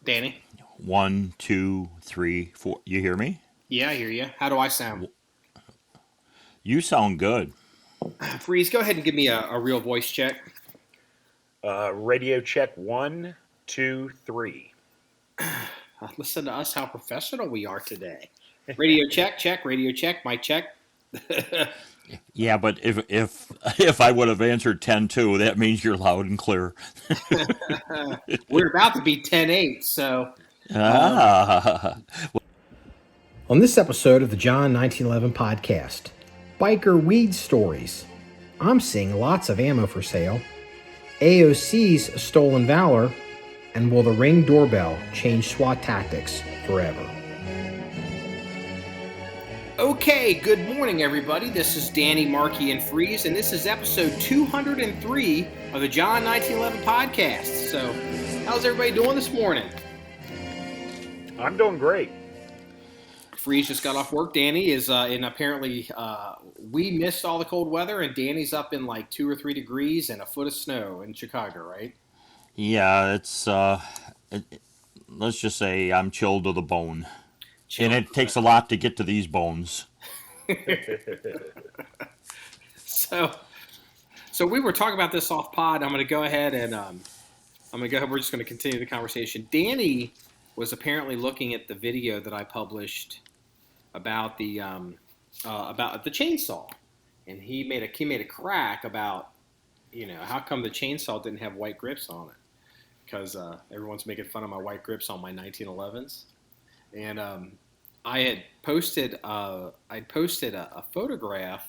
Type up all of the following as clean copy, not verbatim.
Danny? 1, 2, 3, 4. You hear me? Yeah, I hear you. How do I sound? You sound good. Freeze, go ahead and give me a real voice check. Radio check 1, 2, 3. Listen to us, how professional we are today. Radio check, radio check, mic check. Yeah, but if I would have answered 10-2, that means you're loud and clear. We're about to be 10-8, so. On this episode of the John1911 Podcast, biker weed stories. I'm seeing lots of ammo for sale. AOC's stolen valor. And will the Ring doorbell change SWAT tactics forever? Okay, good morning, everybody. This is Danny, Marky, and Freeze, and this is episode 203 of the John1911 Podcast. So, how's everybody doing this morning? I'm doing great. Freeze just got off work. Danny is in apparently, we missed all the cold weather, and Danny's up in like 2 or 3 degrees and a foot of snow in Chicago, right? Yeah, it's let's just say I'm chilled to the bone. And it takes a lot to get to these bones. So we were talking about this off pod. I'm going to go ahead and we're just going to continue the conversation. Danny was apparently looking at the video that I published about the chainsaw, and he made a crack about, how come the chainsaw didn't have white grips on it? Because everyone's making fun of my white grips on my 1911s, and I had posted a photograph.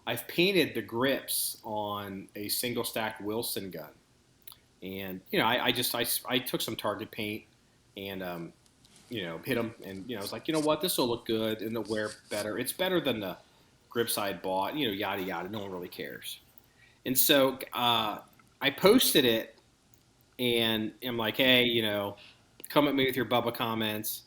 I've painted the grips on a single stack Wilson gun, and I took some Target paint and hit them, and I was like, you know what, this will look good and it'll wear better. It's better than the grips I had bought. Yada yada. No one really cares. And so I posted it. And I'm like, hey, come at me with your Bubba comments.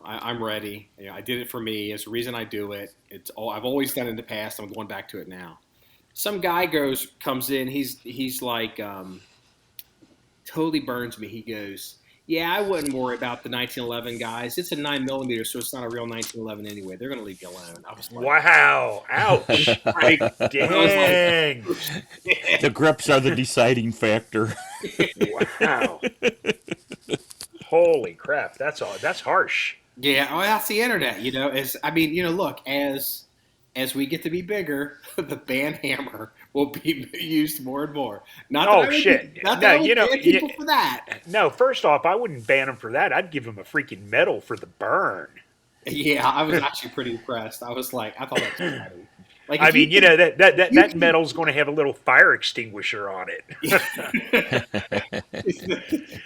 I'm ready. I did it for me. It's the reason I do it. I've always done it in the past. I'm going back to it now. Some guy comes in. He's like, totally burns me. He goes, yeah, I wouldn't worry about the 1911 guys. It's a 9mm, so it's not a real 1911 anyway. They're going to leave you alone. I was like, wow. Ouch. Dang. The grips are the deciding factor. Wow. Holy crap. That's harsh. Yeah, well, that's the internet, look, as we get to be bigger, the band hammer will be used more and more. Shit. People for that. No, first off, I wouldn't ban them for that. I'd give them a freaking medal for the burn. Yeah, I was actually pretty impressed. I was like, I thought that was funny. Like, that medal's going to have a little fire extinguisher on it.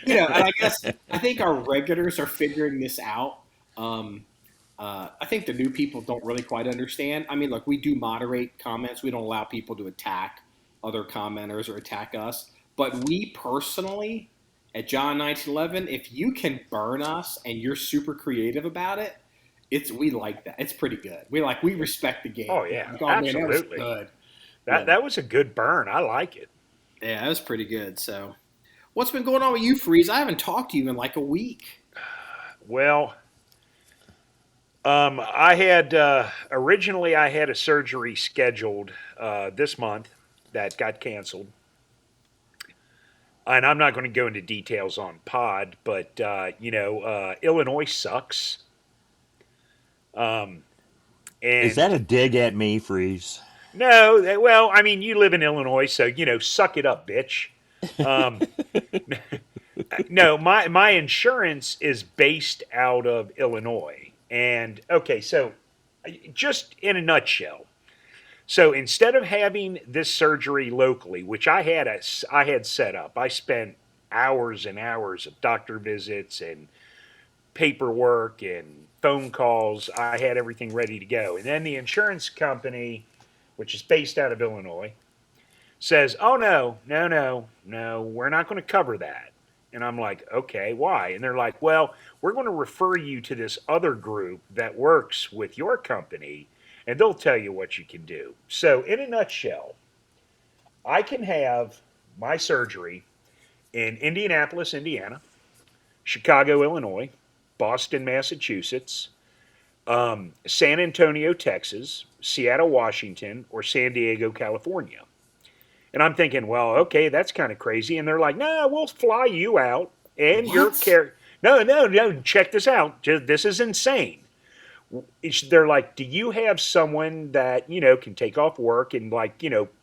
And I think our regulars are figuring this out. I think the new people don't really quite understand. I mean, look, we do moderate comments. We don't allow people to attack other commenters or attack us. But we personally, at John1911, if you can burn us and you're super creative about it, we like that. It's pretty good. We respect the game. Oh yeah, like, absolutely. Man, that was a good burn. I like it. Yeah, that was pretty good. So, what's been going on with you, Freeze? I haven't talked to you in like a week. Well, I had originally I had a surgery scheduled this month that got canceled, and I'm not going to go into details on pod, but Illinois sucks. And is that a dig at me, Freeze? No, well, I mean, you live in Illinois, so suck it up, bitch. No, my insurance is based out of Illinois. And, okay, so just in a nutshell. So instead of having this surgery locally, which I had set up, I spent hours and hours of doctor visits and paperwork and phone calls. I had everything ready to go. And then the insurance company, which is based out of Illinois, says, oh, no, we're not going to cover that. And I'm like, okay, why? And they're like, well, we're going to refer you to this other group that works with your company, and they'll tell you what you can do. So in a nutshell, I can have my surgery in Indianapolis, Indiana, Chicago, Illinois, Boston, Massachusetts, San Antonio, Texas, Seattle, Washington, or San Diego, California. And I'm thinking, well, okay, that's kind of crazy. And they're like, no, we'll fly you out and your care. No, check this out. This is insane. They're like, do you have someone that, can take off work and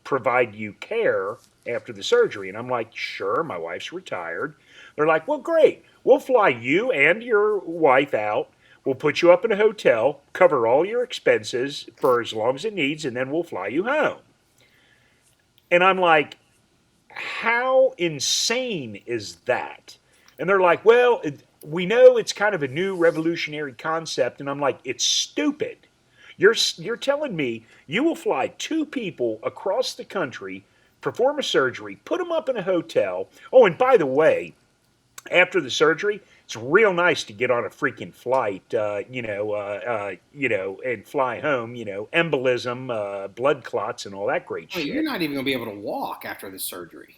provide you care after the surgery? And I'm like, sure, my wife's retired. They're like, well, great. We'll fly you and your wife out. We'll put you up in a hotel, cover all your expenses for as long as it needs, and then we'll fly you home. And I'm like, how insane is that? And they're like, well, we know it's kind of a new revolutionary concept. And I'm like, it's stupid. You're telling me you will fly 2 people across the country, perform a surgery, put them up in a hotel. Oh, and by the way, after the surgery, it's real nice to get on a freaking flight, and fly home, embolism, blood clots, and all that great shit. You're not even going to be able to walk after the surgery.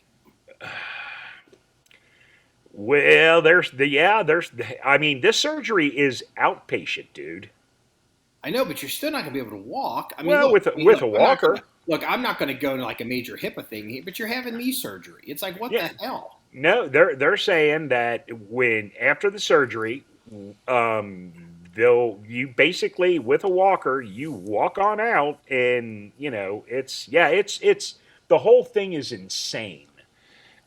Well, this surgery is outpatient, dude. I know, but you're still not going to be able to walk. I mean, well, with a walker. I'm not going to go to like a major HIPAA thing, but you're having knee surgery. It's like, what the hell? No, they're saying that after the surgery, you basically with a walker, you walk on out, and it's the whole thing is insane.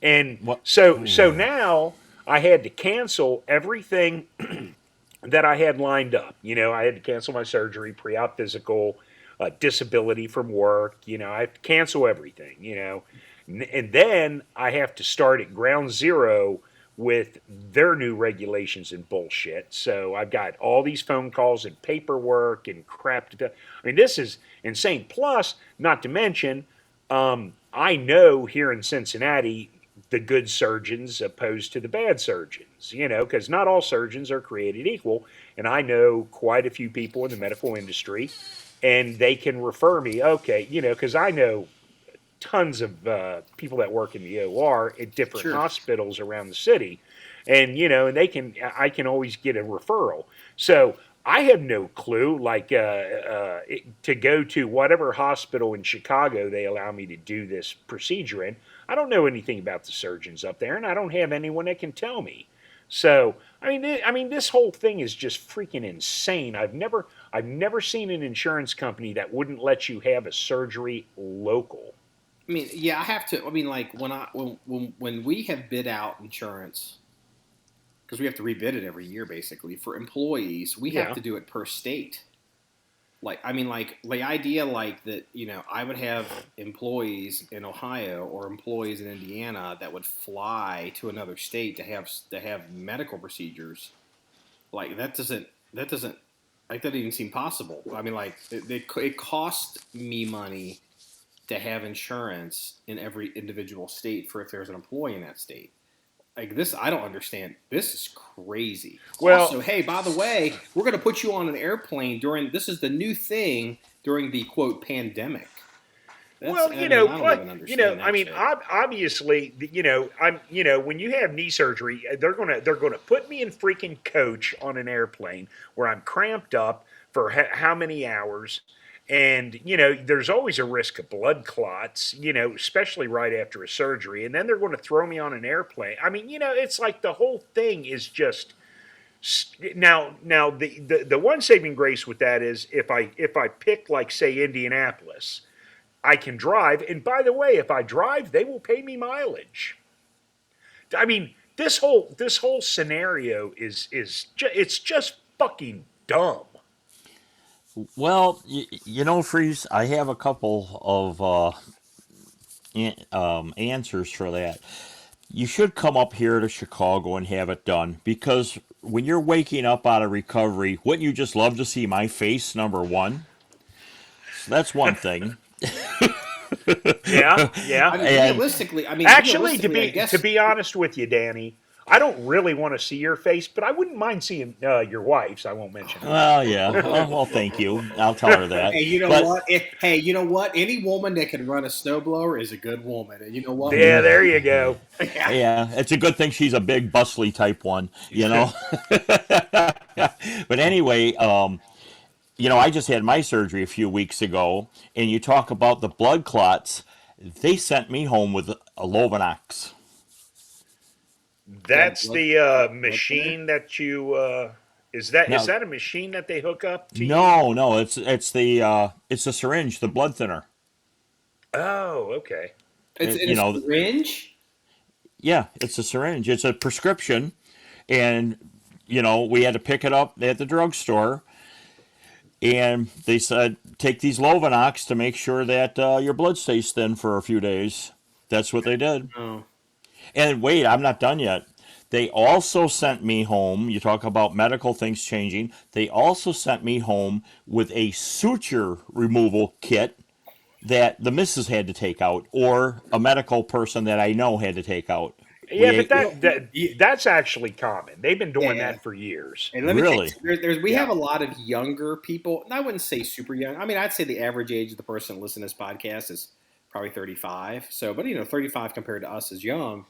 And so now I had to cancel everything that I had lined up. I had to cancel my surgery, pre-op physical, disability from work. I have to cancel everything, and then I have to start at ground zero with their new regulations and bullshit. So I've got all these phone calls and paperwork and crap. I mean, this is insane. Plus, not to mention, I know here in Cincinnati, the good surgeons opposed to the bad surgeons, because not all surgeons are created equal. And I know quite a few people in the medical industry, and they can refer me, because I know tons of people that work in the OR at different hospitals around the city. And, and I can always get a referral. So I have no clue, to go to whatever hospital in Chicago they allow me to do this procedure in. I don't know anything about the surgeons up there, and I don't have anyone that can tell me. So, I mean, this whole thing is just freaking insane. I've never seen an insurance company that wouldn't let you have a surgery local. I mean, yeah, I have to. I mean, like when we have bid out insurance, because we have to rebid it every year, basically for employees, we have to do it per state. The idea that I would have employees in Ohio or employees in Indiana that would fly to another state to have medical procedures, that doesn't even seem possible. I mean, it costs me money to have insurance in every individual state for if there's an employee in that state. Like this, I don't understand. This is crazy. Well, also, hey, by the way, we're going to put you on an airplane this is the new thing during the quote pandemic. Obviously, when you have knee surgery, they're gonna put me in freaking coach on an airplane where I'm cramped up for how many hours. And, there's always a risk of blood clots, especially right after a surgery. And then they're going to throw me on an airplane. I mean, it's like the whole thing is just now the one saving grace with that is if I pick, say, Indianapolis, I can drive. And by the way, if I drive, they will pay me mileage. I mean, this whole scenario it's just fucking dumb. Well, Freeze, I have a couple of answers for that. You should come up here to Chicago and have it done, because when you're waking up out of recovery, wouldn't you just love to see my face, number one? So that's one thing. Yeah. Realistically, to be honest with you, Danny, I don't really want to see your face, but I wouldn't mind seeing your wife's. I won't mention her. Well, yeah. Well, thank you. I'll tell her that. Hey, you know But what? Hey, you know what? Any woman that can run a snowblower is a good woman. And you know what? Yeah, there you go. yeah, it's a good thing she's a big bustly type one, you know. But anyway, I just had my surgery a few weeks ago, and you talk about the blood clots. They sent me home with a Lovenox. That's Blood- the blood machine that you. Is that No. a machine that they hook up to you? No, it's the syringe, the blood thinner. Oh, okay. It's in You a know, syringe. yeah, it's a syringe. It's a prescription, and we had to pick it up at the drugstore, and they said take these Lovenox to make sure that your blood stays thin for a few days. That's what they did. Oh, And wait, I'm not done yet. They also sent me home. You talk about medical things changing. They also sent me home with a suture removal kit that the missus had to take out, or a medical person that I know had to take out. Yeah, We- but that's actually common. They've been doing Yeah. that for years. and let me Really? tell you, we Yeah. have a lot of younger people. And I wouldn't say super young. I mean, I'd say the average age of the person listening to this podcast is probably 35. So, but 35 compared to us is young.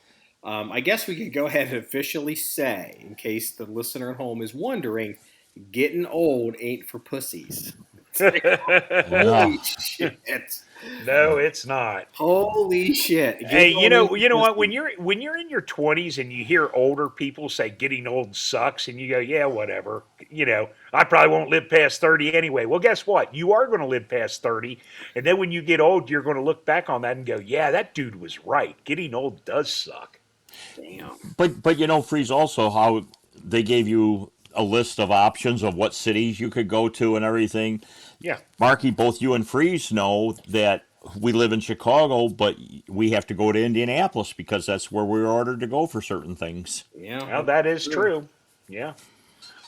I guess we could go ahead and officially say, in case the listener at home is wondering, getting old ain't for pussies. Holy shit! No, it's not. Holy shit! Hey, Getting you know, old ain't you know for what? pussies. When you're in your 20s and you hear older people say getting old sucks, and you go, yeah, whatever. I probably won't live past 30 anyway. Well, guess what? You are going to live past 30, and then when you get old, you're going to look back on that and go, yeah, that dude was right. Getting old does suck. Damn. But Freeze, also how they gave you a list of options of what cities you could go to and everything. Yeah. Marky, both you and Freeze know that we live in Chicago, but we have to go to Indianapolis because that's where we're ordered to go for certain things. Yeah. Well, that is true. Yeah.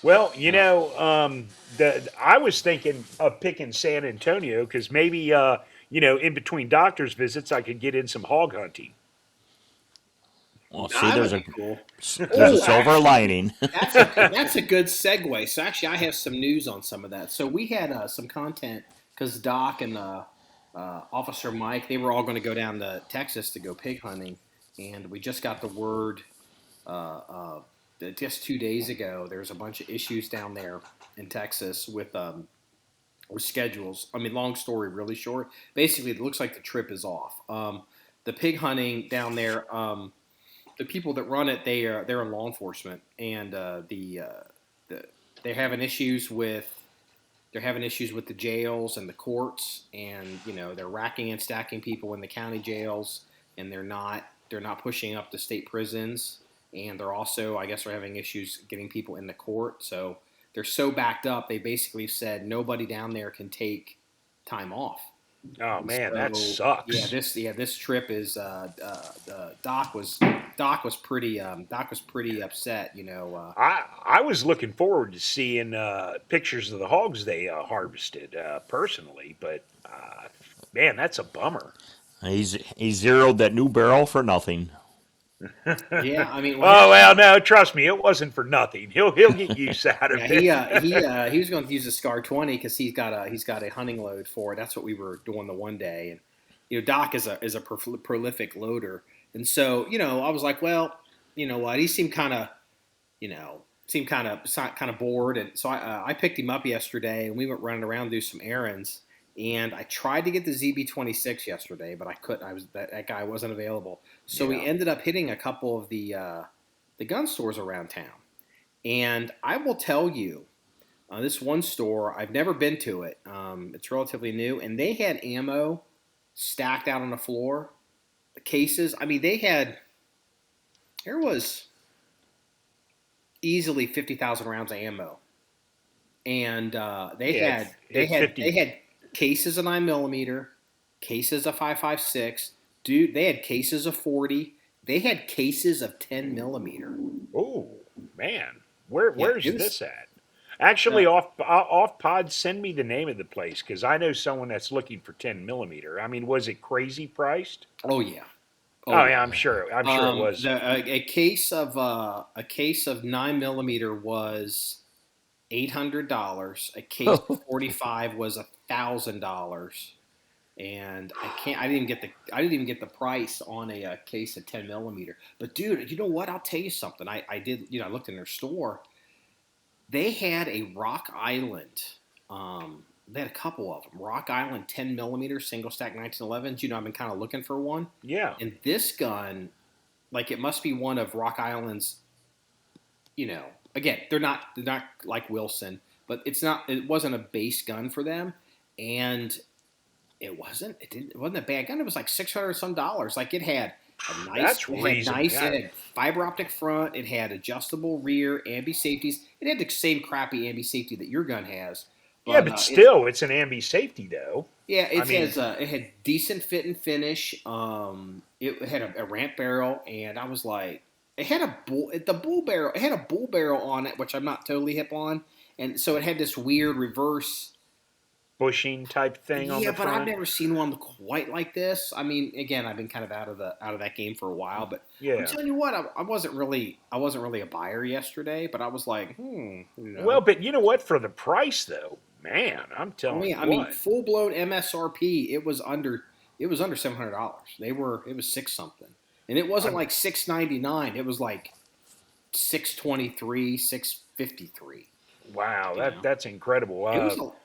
Well, I was thinking of picking San Antonio because maybe, in between doctor's visits, I could get in some hog hunting. Well, see, That there's would a be cool. there's a silver lining. That's a good segue. So actually, I have some news on some of that. So we had some content because Doc and Officer Mike, they were all going to go down to Texas to go pig hunting, and we just got the word just 2 days ago. There's a bunch of issues down there in Texas with schedules. I mean, long story, really short. Basically, it looks like the trip is off. The pig hunting down there. The people that run it, they're in law enforcement, and they're having issues with the jails and the courts, and they're racking and stacking people in the county jails, and they're not pushing up the state prisons, and they're also, I guess, they're having issues getting people in the court. So they're so backed up, they basically said nobody down there can take time off. Oh man, that So, sucks. this trip is Doc was pretty upset. I was looking forward to seeing pictures of the hogs they harvested personally, but man, that's a bummer. He zeroed that new barrel for nothing. Yeah, I mean, Oh well, no, trust me, it wasn't for nothing. He'll get use out of yeah, it. he was going to use a Scar 20 because he's got a hunting load for it. That's what we were doing the one day, and Doc is a prolific loader, and so I was like, well, you know what, he seemed kind of bored, and so I picked him up yesterday, and we went running around to do some errands. And I tried to get the ZB26 yesterday, but I couldn't. That guy wasn't available. So we ended up hitting a couple of the gun stores around town. And I will tell you, this one store, I've never been to it. It's relatively new, and they had ammo stacked out on the floor, the cases. I mean, there was easily 50,000 rounds of ammo, and they had cases of 9mm, cases of 5.56. Dude, they had cases of 40. They had cases of 10mm. Oh man, where's it was- this at? Actually, off pod, send me the name of the place because I know someone that's looking for 10mm. I mean, was it crazy priced? Oh yeah, Oh yeah, I'm sure. I'm sure it was. A case of 9mm was $800. A case of 45 was $1,000, and I didn't even get the price on a case of 10mm. But dude, you know what? I'll tell you something. I did. I looked in their store. They had a Rock Island. They had a couple of them. Rock Island 10mm single stack 1911s. I've been kind of looking for one. Yeah. And this gun, it must be one of Rock Island's. Again, they're not like Wilson, but it wasn't a base gun for them, and it wasn't a bad gun. It was like $600 some. It had a nice, it had fiber optic front. It had adjustable rear, ambi safeties. It had the same crappy ambi safety that your gun has. But still, it's an ambi safety though. Yeah, it had decent fit and finish. It had a ramp barrel, and I was like, it had a bull barrel on it, which I'm not totally hip on, and so it had this weird reverse bushing type thing on the front. Yeah, but I've never seen one quite like this. I mean, again, I've been kind of out of that game for a while, but I'm telling you what, I wasn't really a buyer yesterday, but I was like, Well, but you know what? For the price, though, man, I'm telling you, I mean, full blown MSRP, it was under $700. It was $6 something, and it wasn't like $699. It was like $623, $653. Wow, that's incredible.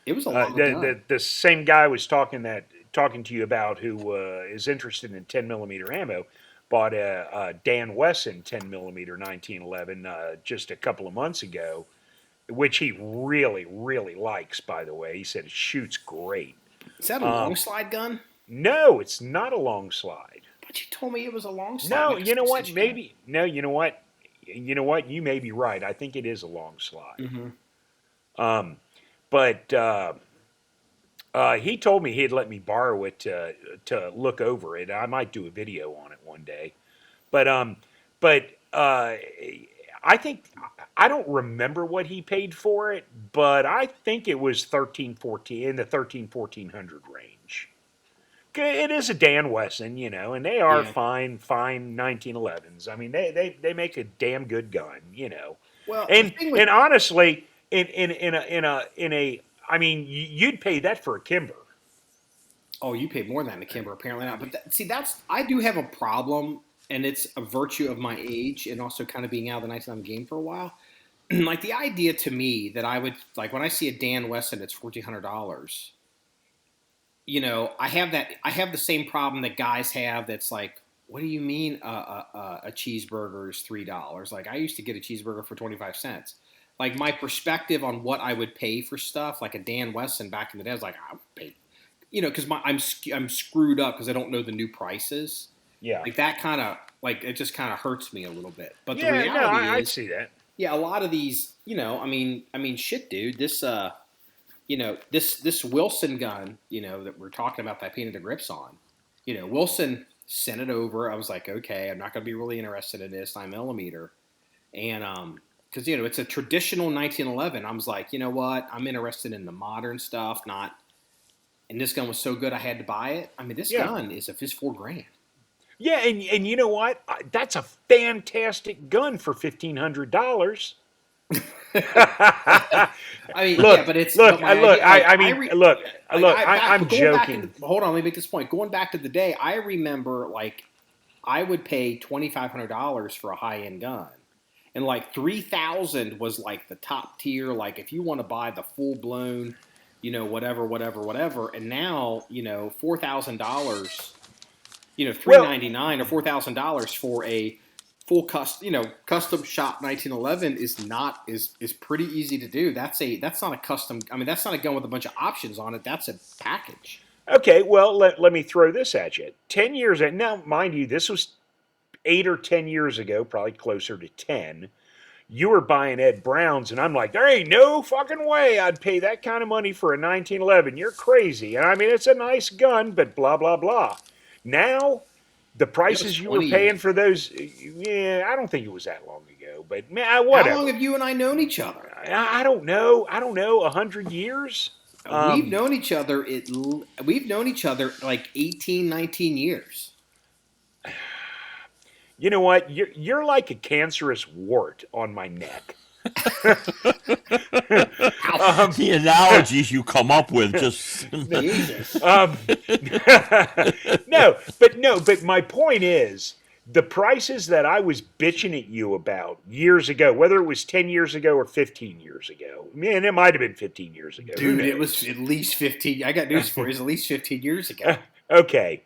It was a lot. The same guy was talking to you about who is interested in 10mm ammo. Bought a Dan Wesson 10mm 1911 just a couple of months ago, which he really, really likes. By the way, he said it shoots great. Is that a long slide gun? No, it's not a long slide. But you told me it was a long slide. No, you know what? Maybe no. You know what? You know what? You may be right. I think it is a long slide. Mm-hmm. But he told me he'd let me borrow it to look over it. I might do a video on it one day. But I think, I don't remember what he paid for it, but I think it was in the $1,300-$1,400 range. It is a Dan Wesson, and they are fine 1911s. I mean, they make a damn good gun, Well, and honestly, I mean, you'd pay that for a Kimber. Oh, you paid more than that in a Kimber, apparently not. But I do have a problem, and it's a virtue of my age and also kind of being out of the 1911 game for a while. Like the idea to me that I would when I see a Dan Wesson that's $1,400. I have the same problem that guys have. That's like, what do you mean a cheeseburger is $3? Like I used to get a cheeseburger for 25 cents. Like my perspective on what I would pay for stuff, like a Dan Wesson back in the day, I was like, I would pay, because I'm screwed up because I don't know the new prices. Yeah, like that kind of it just kind of hurts me a little bit. But the reality is, I see that. Yeah, a lot of these, I mean, shit, dude. This this Wilson gun, that we're talking about that I painted the grips on, Wilson sent it over. I was like, okay, I'm not going to be really interested in this 9mm, and because it's a traditional 1911. I was like, you know what? I'm interested in the modern stuff, not. And this gun was so good, I had to buy it. I mean, this gun is $4,000. Yeah, and you know what? That's a fantastic gun for $1,500. I mean, look, but it's I'm joking. Hold on, let me make this point. Going back to the day, I remember I would pay $2,500 for a high-end gun. And $3,000 was the top tier. If you want to buy the full blown, whatever. And now, $4,000, $399 or $4,000 for a full custom shop 1911 is pretty easy to do. That's not a custom. I mean, that's not a gun with a bunch of options on it. That's a package. Okay, well, let me throw this at you. 10 years now, mind you, this was 8 or 10 years ago, probably closer to 10, you were buying Ed Brown's, and I'm like, there ain't no fucking way I'd pay that kind of money for a 1911. You're crazy. And I mean, it's a nice gun, but blah, blah, blah. Now, the prices you were paying for those, I don't think it was that long ago, but whatever. How long have you and I known each other? I don't know, 100 years? We've known each other like 18, 19 years. You know what? You're like a cancerous wart on my neck. The analogies you come up with just Jesus. But my point is, the prices that I was bitching at you about years ago, whether it was 10 years ago or 15 years ago, man, it might have been 15 years ago. Dude, it was at least 15. I got news for you. It was at least 15 years ago. Okay.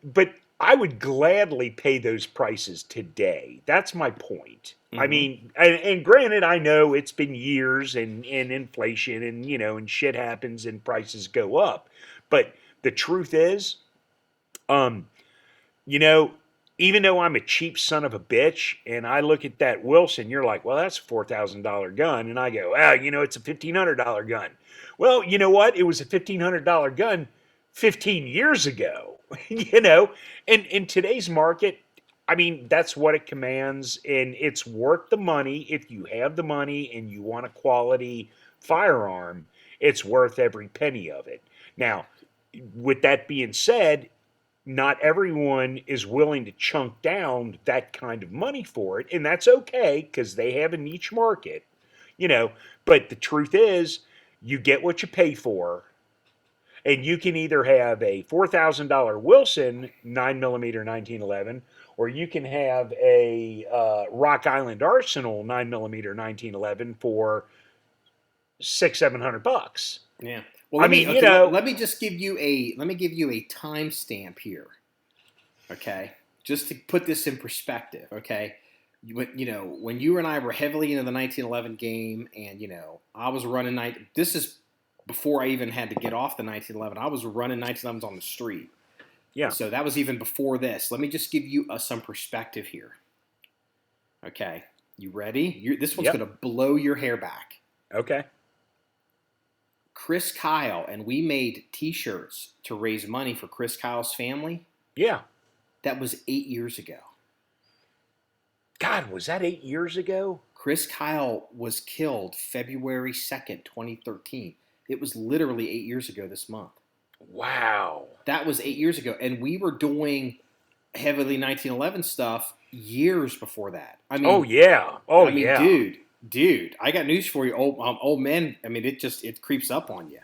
But I would gladly pay those prices today. That's my point. Mm-hmm. I mean, and granted, I know it's been years and inflation and, and shit happens and prices go up. But the truth is, even though I'm a cheap son of a bitch and I look at that Wilson, you're like, well, that's a $4,000 gun. And I go, it's a $1,500 gun. Well, you know what? It was a $1,500 gun 15 years ago. And in today's market, I mean, that's what it commands, and it's worth the money. If you have the money and you want a quality firearm, it's worth every penny of it. Now, with that being said, not everyone is willing to chunk down that kind of money for it, and that's okay because they have a niche market, But the truth is, you get what you pay for. And you can either have a $4,000 Wilson 9mm 1911, or you can have a Rock Island Arsenal 9mm 1911 for $600-700. Yeah. Well, let me just give you a timestamp here. Okay, just to put this in perspective. Okay, when you and I were heavily into the 1911 game, and I was running this is before I even had to get off the 1911. I was running 1911s on the street. Yeah. So that was even before this. Let me just give you some perspective here. Okay. You ready? This one's going to blow your hair back. Okay. Chris Kyle, and we made T-shirts to raise money for Chris Kyle's family. Yeah. That was 8 years ago. God, was that 8 years ago? Chris Kyle was killed February 2nd, 2013. It was literally 8 years ago this month. Wow. That was 8 years ago. And we were doing heavily 1911 stuff years before that. I mean, oh, yeah. Oh, yeah. Dude, I got news for you, old man. I mean, it creeps up on you.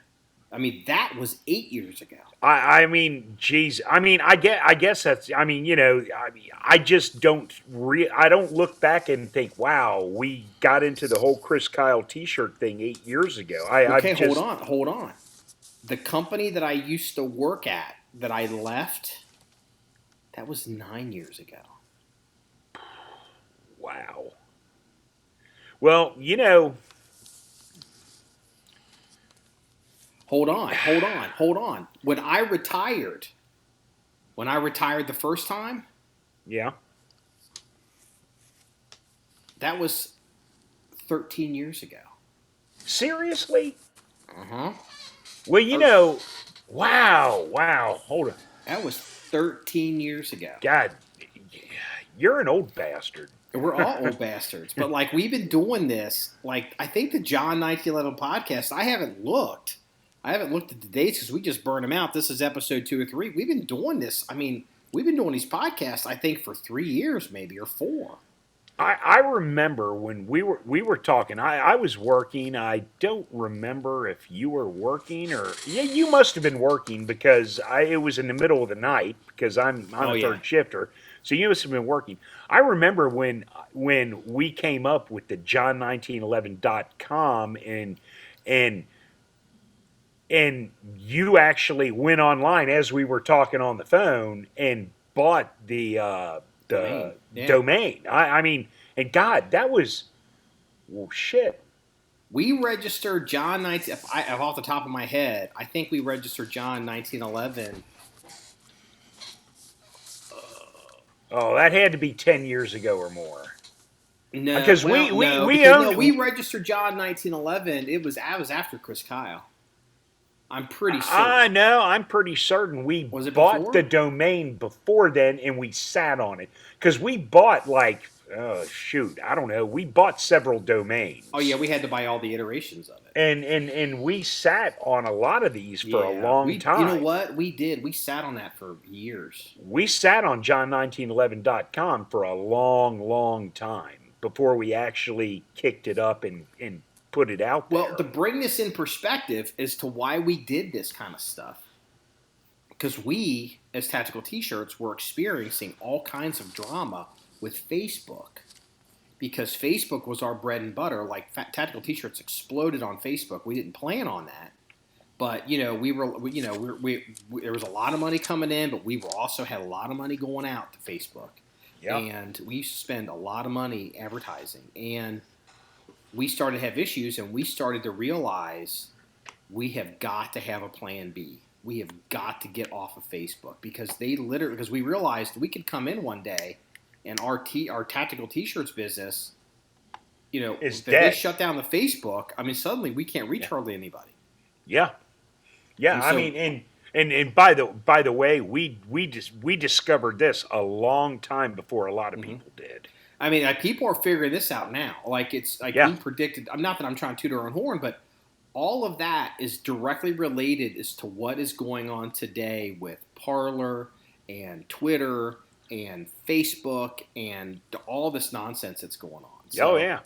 I mean, that was 8 years ago. I mean, geez. I mean, I guess that's. I mean, I just don't. I don't look back and think, wow, we got into the whole Chris Kyle T-shirt thing 8 years ago. Hold on. The company that I used to work at, that I left, that was 9 years ago. Wow. Well, Hold on. When I retired the first time, yeah, that was 13 years ago. Seriously? Uh-huh. Well, wow. Hold on. That was 13 years ago. God, you're an old bastard. We're all old bastards. But, we've been doing this. I think the John 1911 podcast, I haven't looked at the dates because we just burned them out. This is episode 203. We've been doing this. I mean, we've been doing these podcasts, I think, for 3 years maybe, or 4. I remember when we were talking. I was working. I don't remember if you were working or you must have been working because it was in the middle of the night because I'm a third shifter. So you must have been working. I remember when we came up with the John1911.com and you actually went online as we were talking on the phone and bought the domain. I mean, and God, that was, well, shit. We registered John 19. Off the top of my head, I think we registered John 1911. Oh, that had to be 10 years ago or more. No, because we registered John 1911. It was after Chris Kyle. I'm pretty certain. No, I'm pretty certain bought the domain before then, and we sat on it because we bought shoot, I don't know. We bought several domains. Oh yeah, we had to buy all the iterations of it. And we sat on a lot of these for a long time. You know what? We did. We sat on that for years. We sat on John1911.com for a long, long time before we actually kicked it up and put it out there. Well, to bring this in perspective as to why we did this kind of stuff, because we, as Tactical T-shirts, were experiencing all kinds of drama with Facebook, because Facebook was our bread and butter. Like Tactical T-shirts exploded on Facebook. We didn't plan on that, but there was a lot of money coming in, but we also had a lot of money going out to Facebook, and we used to spend a lot of money advertising, and we started to have issues, and we started to realize we have got to have a plan B. We have got to get off of Facebook, because we realized we could come in one day and our Tactical T-shirts business, is if dead. they shut down the Facebook, I mean, suddenly we can't reach hardly anybody. Yeah. And so, I mean, and by the way, we discovered this a long time before a lot of people did. I mean, people are figuring this out now. Like, it's like we predicted. Not that I'm trying to toot our own horn, but all of that is directly related as to what is going on today with Parler and Twitter and Facebook and all this nonsense that's going on. So, oh yeah,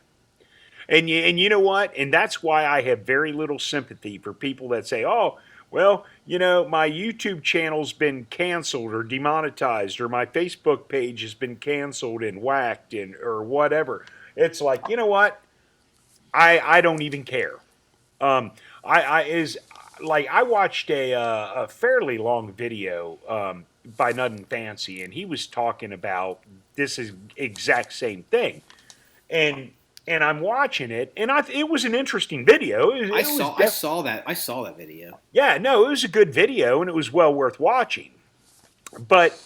and you know what? And that's why I have very little sympathy for people that say, "Oh, well, my YouTube channel's been canceled or demonetized, or my Facebook page has been canceled and whacked or whatever." It's like, you know what? I don't even care. I watched a fairly long video by Nothing Fancy, and he was talking about this exact same thing, and I'm watching it, and it was an interesting video. I saw that video. Yeah, no, it was a good video, and it was well worth watching. But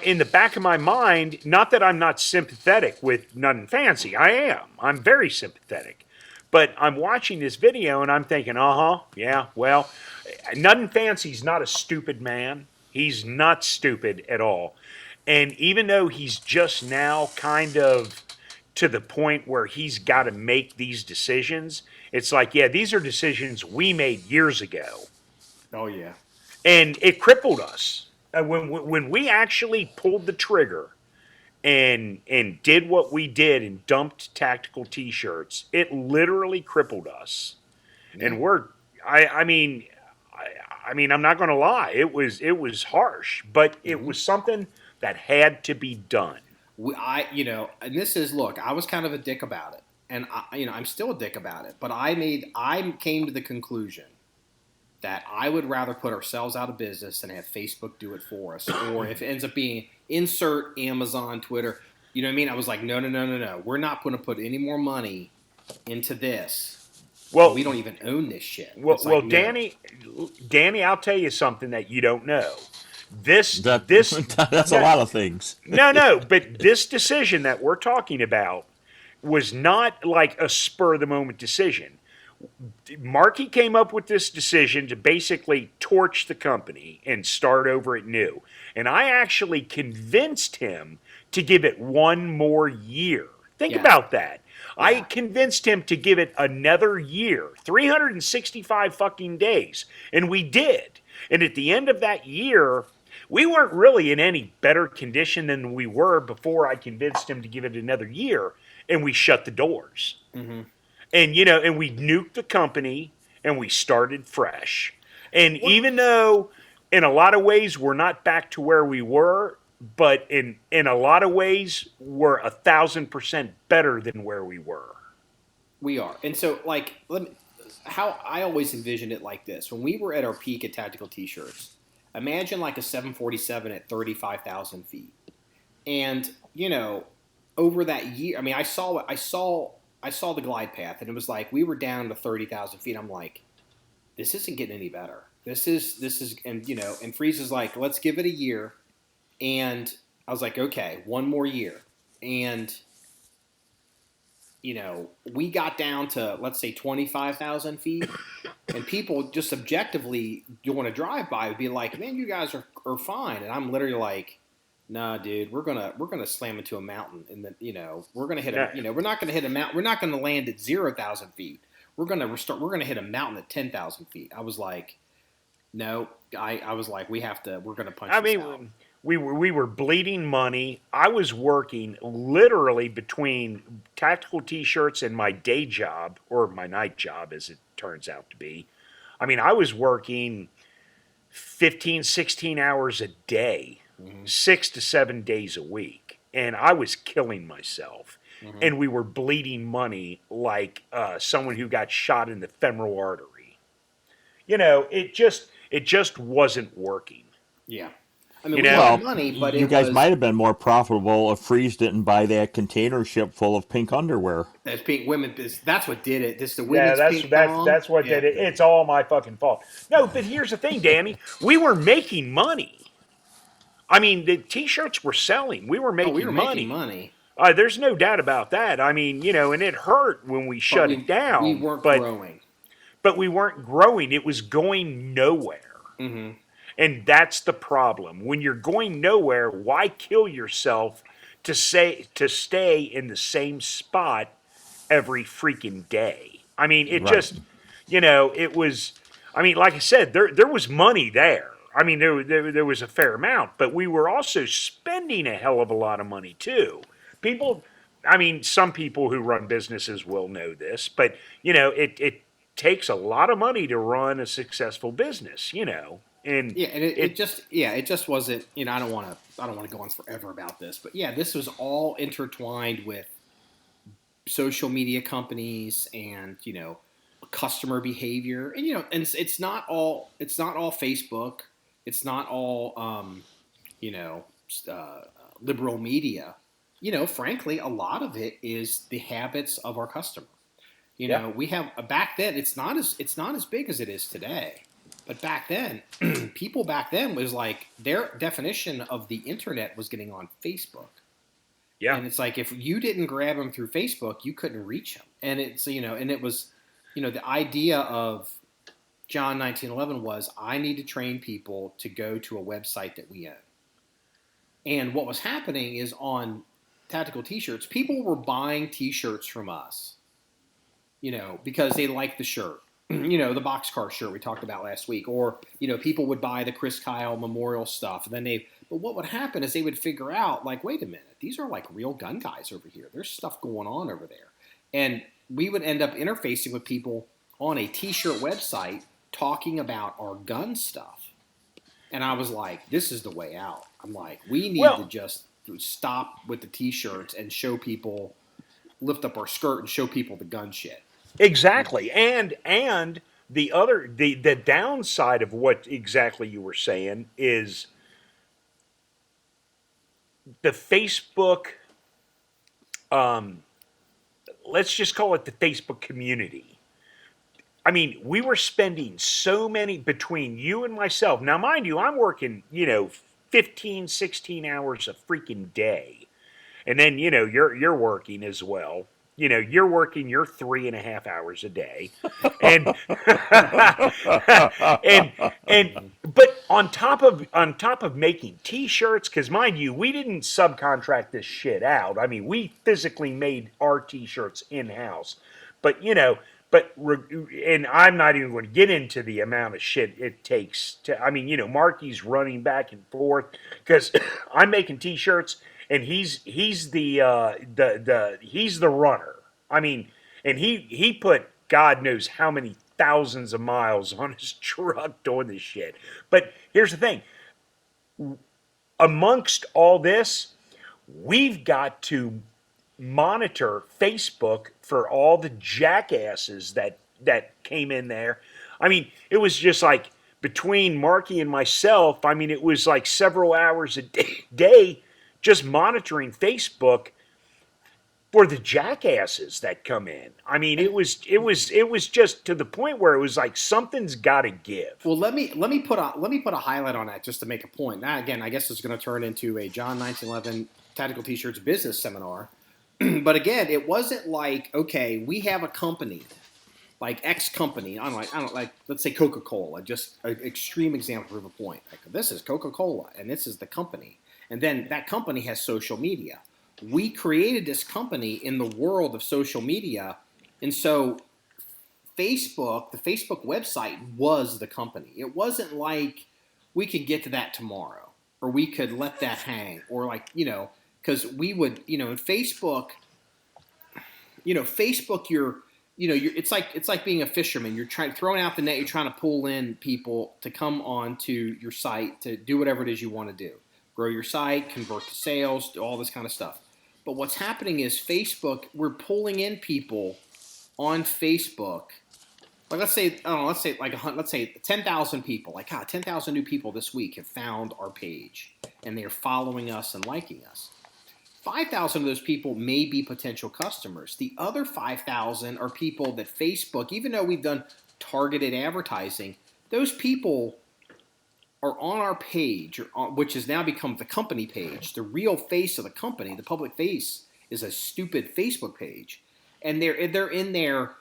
in the back of my mind, not that I'm not sympathetic with Nothing Fancy, I am. I'm very sympathetic. But I'm watching this video, and I'm thinking, yeah, well, Nothing Fancy's not a stupid man. He's not stupid at all. And even though he's just now kind of to the point where he's got to make these decisions, it's like, yeah, these are decisions we made years ago. Oh, yeah. And it crippled us. When we actually pulled the trigger and did what we did and dumped Tactical T-shirts, it literally crippled us. Yeah. And I mean, I'm not going to lie. It was harsh, but it was something that had to be done. And this is, look, I was kind of a dick about it, and I'm still a dick about it. But I came to the conclusion that I would rather put ourselves out of business than have Facebook do it for us, or if it ends up being insert Amazon, Twitter. You know what I mean? I was like, no. We're not going to put any more money into this. Well, we don't even own this shit. Well, Danny, I'll tell you something that you don't know. That's a lot of things. No, but this decision that we're talking about was not like a spur of the moment decision. Marky came up with this decision to basically torch the company and start over at new. And I actually convinced him to give it one more year. Think about that. Yeah. I convinced him to give it another year, 365 fucking days. And we did. And at the end of that year, we weren't really in any better condition than we were before I convinced him to give it another year. And we shut the doors. Mm-hmm. And, and we nuked the company, and we started fresh. And even though in a lot of ways we're not back to where we were, but in a lot of ways we're 1,000% better than where we were. We are. And so, how I always envisioned it like this. When we were at our peak at Tactical T-shirts, imagine like a 747 at 35,000 feet. And, over that year, I mean, I saw the glide path, and it was like we were down to 30,000 feet. I'm like, this isn't getting any better. This is, and Freeze is like, let's give it a year. And I was like, okay, one more year. And, we got down to, let's say, 25,000 feet. And people just objectively doing a drive-by would be like, man, you guys are fine. And I'm literally like, nah, dude, we're gonna slam into a mountain, and then we're gonna hit Yeah. we're not gonna hit a mountain. We're not gonna land at 0,000 feet. We're gonna hit a mountain at 10,000 feet. I was like, no, I was like, we're gonna punch I this mean, out. we were bleeding money. I was working literally between tactical T-shirts and my day job, or my night job, as it turns out to be. I mean, I was working 15, 16 hours a day, 6 to 7 days a week, and I was killing myself. And we were bleeding money like someone who got shot in the femoral artery. It just wasn't working. Yeah. I mean, You we know? had Well, money, but you it guys was might have been more profitable if Freeze didn't buy that container ship full of pink underwear. that's pink women. That's what did it. This the Yeah, women's pink thong. that's what Yeah. did it. It's all my fucking fault. No, but here's the thing, Danny. We were making money. I mean, the T-shirts were selling. We were Oh, making we were money. making money. There's no doubt about that. I mean, and it hurt when we shut it down. We weren't but, growing. But we weren't growing. It was going nowhere. Mm-hmm. And that's the problem. When you're going nowhere, why kill yourself to stay in the same spot every freaking day? I mean, it Right. just, it was. I mean, like I said, there was money there. I mean, there was a fair amount, but we were also spending a hell of a lot of money too. People, I mean, some people who run businesses will know this, but it takes a lot of money to run a successful business. And Yeah, and it just wasn't. I don't want to go on forever about this, but yeah, this was all intertwined with social media companies and customer behavior, and it's not all Facebook, it's not all liberal media. Frankly, a lot of it is the habits of our customer. We have back then. It's not as big as it is today. But back then, people back then was like their definition of the internet was getting on Facebook. yeah, And it's like if you didn't grab them through Facebook, you couldn't reach them. And it's and it was the idea of John 1911 was I need to train people to go to a website that we own. And what was happening is on tactical T-shirts, people were buying T-shirts from us, because they liked the shirt. The boxcar shirt we talked about last week, or people would buy the Chris Kyle memorial stuff, and then but what would happen is they would figure out like, wait a minute, these are like real gun guys over here. There's stuff going on over there, and we would end up interfacing with people on a T-shirt website talking about our gun stuff, and I was like, this is the way out. I'm like, we need to just stop with the T-shirts and show people, lift up our skirt and show people the gun shit. exactly. And the downside of what exactly you were saying is the Facebook. Let's just call it the Facebook community. I mean, we were spending so many between you and myself. Now, mind you, I'm working, 15, 16 hours a freaking day. And then, you're working as well. You're working your 3.5 hours a day. And but on top of making T-shirts, because mind you, we didn't subcontract this shit out. I mean, we physically made our T-shirts in-house. But and I'm not even going to get into the amount of shit it takes to. I mean, Marky's running back and forth because I'm making T-shirts and he's the runner. I mean, and he put God knows how many thousands of miles on his truck doing this shit. But here's the thing: amongst all this, we've got to monitor Facebook for all the jackasses that came in there. I mean, it was just like between Marky and myself, I mean, it was like several hours a day just monitoring Facebook for the jackasses that come in. I mean, it was just to the point where it was like something's got to give. Well, let me put a highlight on that just to make a point. Now, again, I guess it's going to turn into a John 1911 Tactical T-shirts business seminar. But again, it wasn't like, okay, we have a company, like X company. I don't like, let's say Coca-Cola, just an extreme example of a point. Like, this is Coca-Cola, and this is the company. And then that company has social media. We created this company in the world of social media. And so the Facebook website was the company. It wasn't like we could get to that tomorrow or we could let that hang or because we would, in Facebook, it's like being a fisherman. You're throwing out the net. You're trying to pull in people to come on to your site to do whatever it is you want to do. Grow your site, convert to sales, do all this kind of stuff. But what's happening is Facebook, we're pulling in people on Facebook. Like let's say 10,000 people. 10,000 new people this week have found our page and they're following us and liking us. 5,000 of those people may be potential customers. The other 5,000 are people that Facebook, even though we've done targeted advertising, those people are on our page, which has now become the company page. The real face of the company, the public face, is a stupid Facebook page. And they're in there,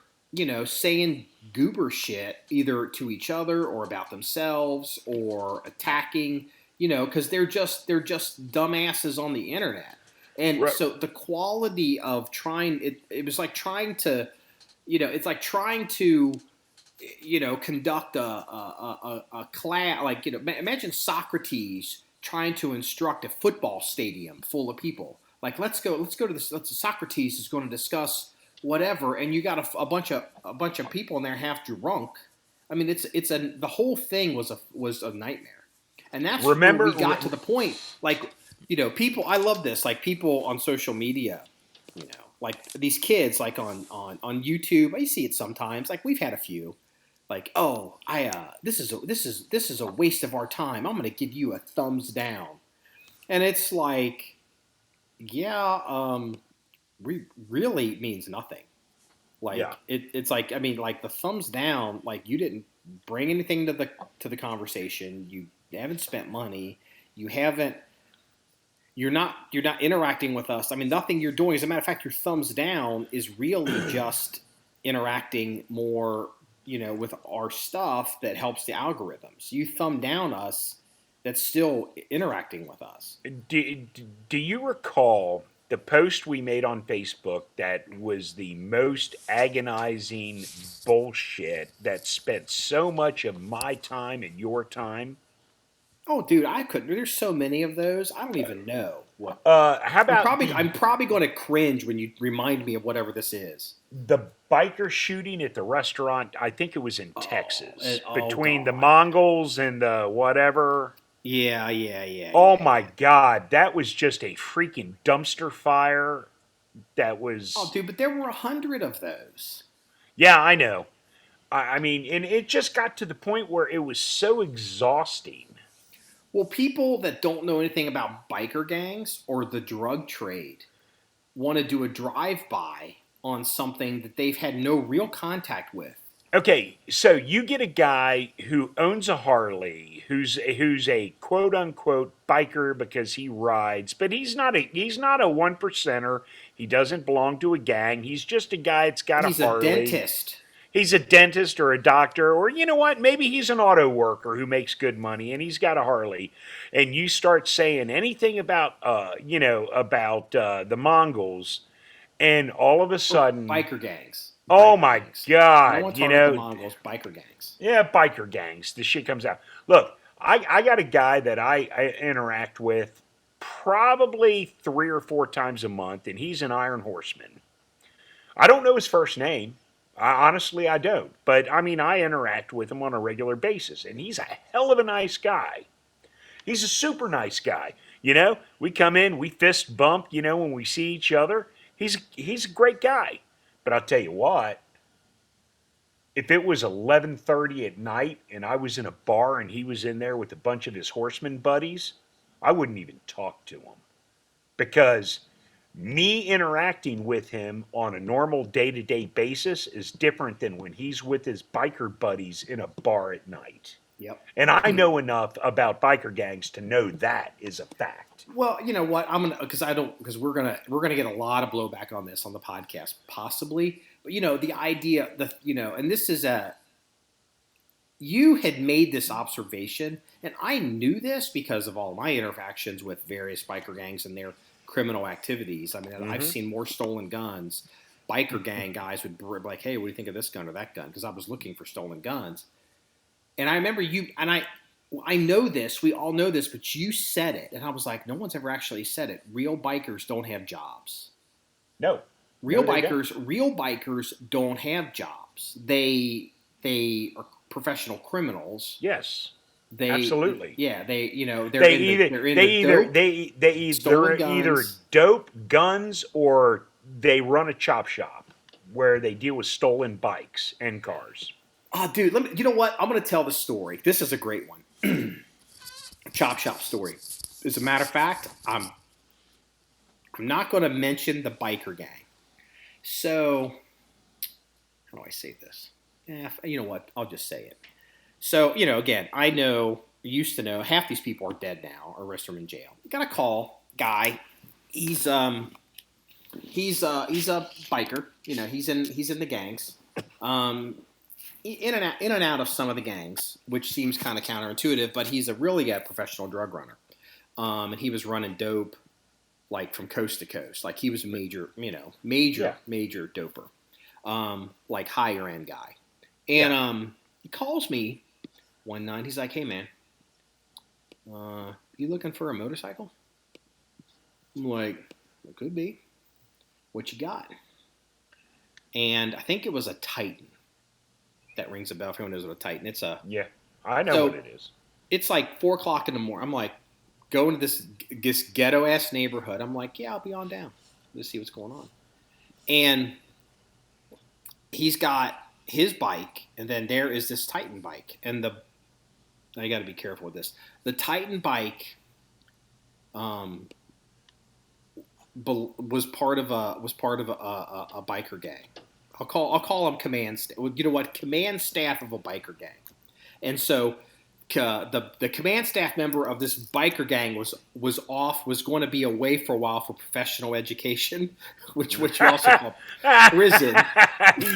saying goober shit either to each other or about themselves or attacking, because they're just dumbasses on the internet. And right. So the quality of it was like trying to, it's like trying to, conduct a class, imagine Socrates trying to instruct a football stadium full of people. Like, let's go to this. Socrates is going to discuss whatever, and you got a bunch of people in there half drunk. I mean, the whole thing was a nightmare, and that's where we got to the point. People. I love this. Like people on social media, like these kids, like on YouTube. I see it sometimes. Like we've had a few. Like, oh, this is a waste of our time. I'm going to give you a thumbs down, and it's like, yeah, really means nothing. Like yeah. It's like, I mean, like the thumbs down, like you didn't bring anything to the conversation. You haven't spent money. You're not interacting with us. I mean, nothing you're doing. As a matter of fact, your thumbs down is really just interacting more, with our stuff that helps the algorithms. You thumb down us, that's still interacting with us. Do you recall the post we made on Facebook that was the most agonizing bullshit that spent so much of my time and your time? Oh, dude, I couldn't. There's so many of those. I don't even know what. How about? I'm probably going to cringe when you remind me of whatever this is. The biker shooting at the restaurant. I think it was in Texas, between the Mongols and the whatever. Yeah. Oh my God, that was just a freaking dumpster fire. That was. Oh, dude, but there were 100 of those. Yeah, I know. I mean, and it just got to the point where it was so exhausting. Well, people that don't know anything about biker gangs or the drug trade want to do a drive-by on something that they've had no real contact with. Okay, so you get a guy who owns a Harley, who's a quote-unquote biker because he rides, but he's not a one percenter. He doesn't belong to a gang. He's just a guy that's got a Harley. He's a dentist. He's a dentist or a doctor, or you know what? Maybe he's an auto worker who makes good money and he's got a Harley. And you start saying anything about, the Mongols, and all of a sudden, biker gangs. Oh my God! No one's talking about the Mongols, biker gangs. Yeah, biker gangs. The shit comes out. Look, I got a guy that I interact with probably 3 or 4 times a month, and he's an Iron Horseman. I don't know his first name. Honestly, I don't. But, I mean, I interact with him on a regular basis, and he's a hell of a nice guy. He's a super nice guy. We come in, we fist bump, when we see each other. He's a great guy. But I'll tell you what, if it was 11:30 at night and I was in a bar and he was in there with a bunch of his horseman buddies, I wouldn't even talk to him. Because me interacting with him on a normal day-to-day basis is different than when he's with his biker buddies in a bar at night. Yep. And I know enough about biker gangs to know that is a fact. Well, you know what? Because we're gonna get a lot of blowback on this on the podcast, possibly. But the idea that and this is you had made this observation, and I knew this because of all my interactions with various biker gangs and their criminal activities. I mean, I've seen more stolen guns. Biker gang guys would be like, hey, what do you think of this gun or that gun? Because I was looking for stolen guns. And I remember you, and I know this, we all know this, but you said it. And I was like, no one's ever actually said it. Real bikers don't have jobs. No. Real bikers don't have jobs. They are professional criminals. Yes. Absolutely. Yeah, they either dope, guns, or they run a chop shop where they deal with stolen bikes and cars. Oh, dude, you know what? I'm going to tell the story. This is a great one. Chop shop story. As a matter of fact, I'm not going to mention the biker gang. So, how do I say this? You know what? I'll just say it. So, again, used to know, half these people are dead now or rest of them in jail. Got a call, guy. He's a biker. He's in the gangs. In and out of some of the gangs, which seems kind of counterintuitive, but he's a professional drug runner. And he was running dope like from coast to coast. Like he was a major doper. Like higher end guy. And he calls me one night. He's like, hey man, you looking for a motorcycle? I'm like, it could be. What you got? And I think it was a Titan. That rings a bell. If anyone knows what a Titan, it's a... Yeah, I know what it is. It's like 4 o'clock in the morning. I'm like, going to this ghetto-ass neighborhood. I'm like, yeah, I'll be on down. Let's see what's going on. And he's got his bike, and then there is this Titan bike. And I got to be careful with this. The Titan bike was part of a biker gang. I'll call them command staff. You know what? Command staff of a biker gang. And so the command staff member of this biker gang was going to be away for a while for professional education, which we also call prison.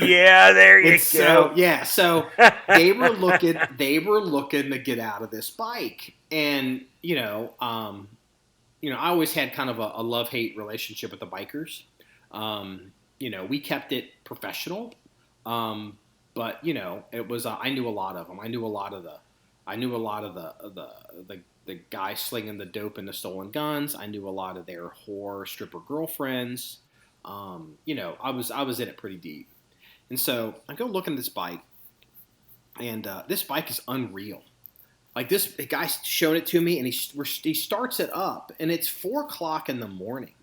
Yeah, there you go. So they were looking to get out of this bike. And I always had kind of a love-hate relationship with the bikers. We kept it professional, but it was. I knew a lot of them. I knew a lot of the guys slinging the dope and the stolen guns. I knew a lot of their whore stripper girlfriends. I was in it pretty deep, and so I go look at this bike, and this bike is unreal. Like the guy's showing it to me, and he starts it up, and it's 4 o'clock in the morning.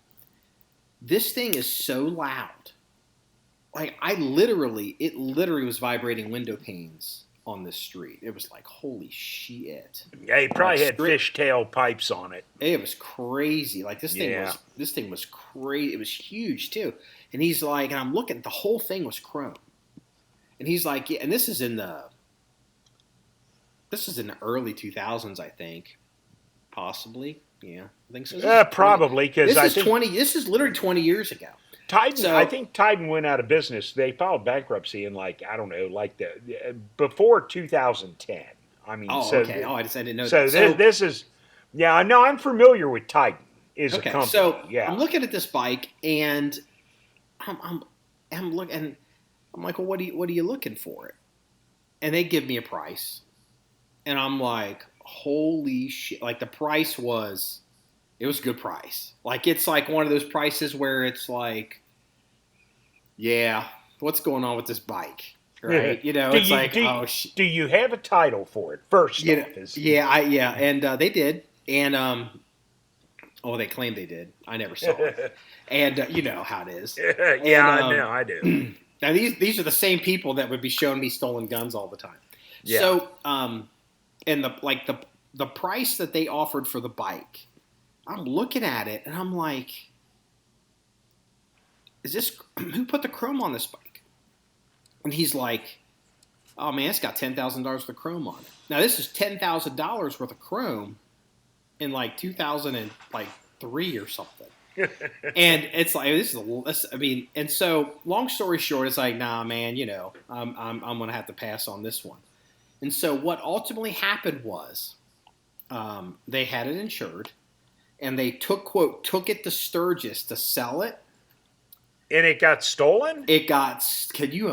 This thing is so loud. Like it literally was vibrating window panes on this street. It was like, holy shit. Yeah, he probably had fishtail pipes on it. It was crazy. Like this thing was crazy. It was huge too. And he's like, and I'm looking, the whole thing was chrome. And he's like, yeah, and this is in the early 2000s, I think. Possibly. Yeah, I think so. Probably, because this is literally 20 years ago. Titan, I think Titan went out of business. They filed bankruptcy in before 2010. I mean, okay. I didn't know. So this is, I know I'm familiar with Titan as a company. So I'm looking at this bike and I'm looking, and I'm like, well, what are you looking for? And they give me a price, and I'm like, holy shit! Like the price was. It was a good price. Like, it's like one of those prices where it's like, yeah, what's going on with this bike? Right? Do you have a title for it? First off. And they did. And, they claimed they did. I never saw it. And you know how it is. I do. Now, these are the same people that would be showing me stolen guns all the time. Yeah. So, and the price that they offered for the bike, I'm looking at it, and I'm like, who put the chrome on this bike? And he's like, oh, man, it's got $10,000 worth of chrome on it. Now, this is $10,000 worth of chrome in, 2003 or something. And it's like, and so, long story short, it's like, nah, man, I'm going to have to pass on this one. And so what ultimately happened was they had it insured, and they took it to Sturgis to sell it. And it got stolen? It got. Can you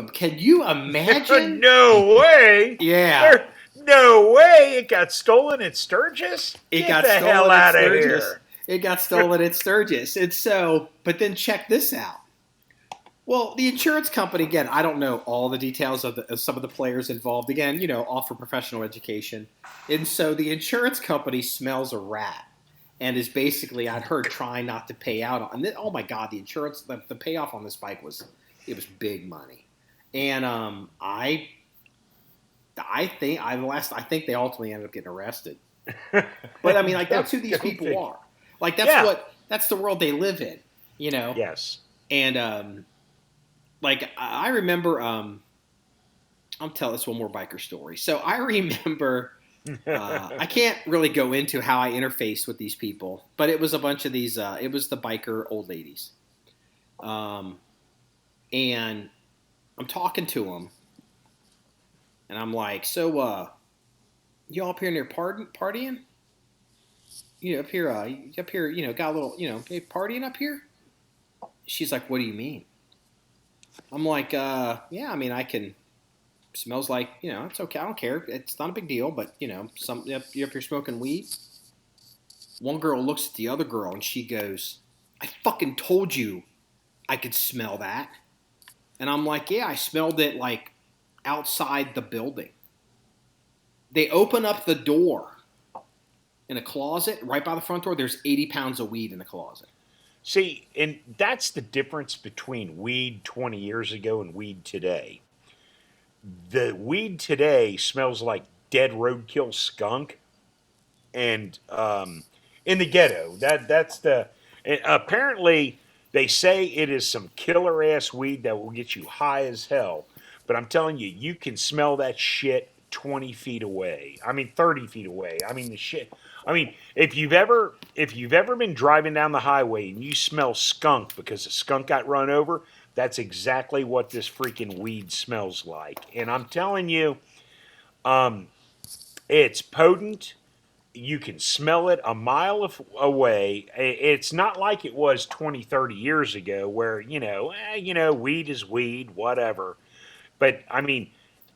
imagine? No way. Yeah. No way. It got stolen at Sturgis? Get the hell out of here. It got stolen at Sturgis. And so, but then check this out. Well, the insurance company, again, I don't know all the details of some of the players involved. Again, offer professional education. And so the insurance company smells a rat and is basically, I'd heard, trying not to pay out. And then, oh my God, the insurance, the payoff on this bike was big money. And I think they ultimately ended up getting arrested. But I mean, like, that's who these people are. Like, that's the world they live in, Yes. And like, I remember, I'll tell this one more biker story. So I remember, I can't really go into how I interfaced with these people, but it was a bunch of these, it was the biker old ladies. And I'm talking to them, and I'm like, so, you all up here near partying? Up here, got a little, partying up here? She's like, what do you mean? I'm like, yeah, I mean, I can, smells like, it's okay. I don't care. It's not a big deal, but, you're up here smoking weed. One girl looks at the other girl and she goes, I fucking told you I could smell that. And I'm like, yeah, I smelled it like outside the building. They open up the door in a closet right by the front door. There's 80 pounds of weed in the closet. See, and that's the difference between weed 20 years ago and weed today. The weed today smells like dead roadkill skunk, and in the ghetto, that's the. Apparently, they say it is some killer ass weed that will get you high as hell. But I'm telling you, you can smell that shit 20 feet away. I mean, 30 feet away. I mean, the shit. I mean, if you've ever been driving down the highway and you smell skunk because a skunk got run over, that's exactly what this freaking weed smells like. And I'm telling you, it's potent. You can smell it a mile away. It's not like it was 20, 30 years ago where, weed is weed, whatever. But I mean,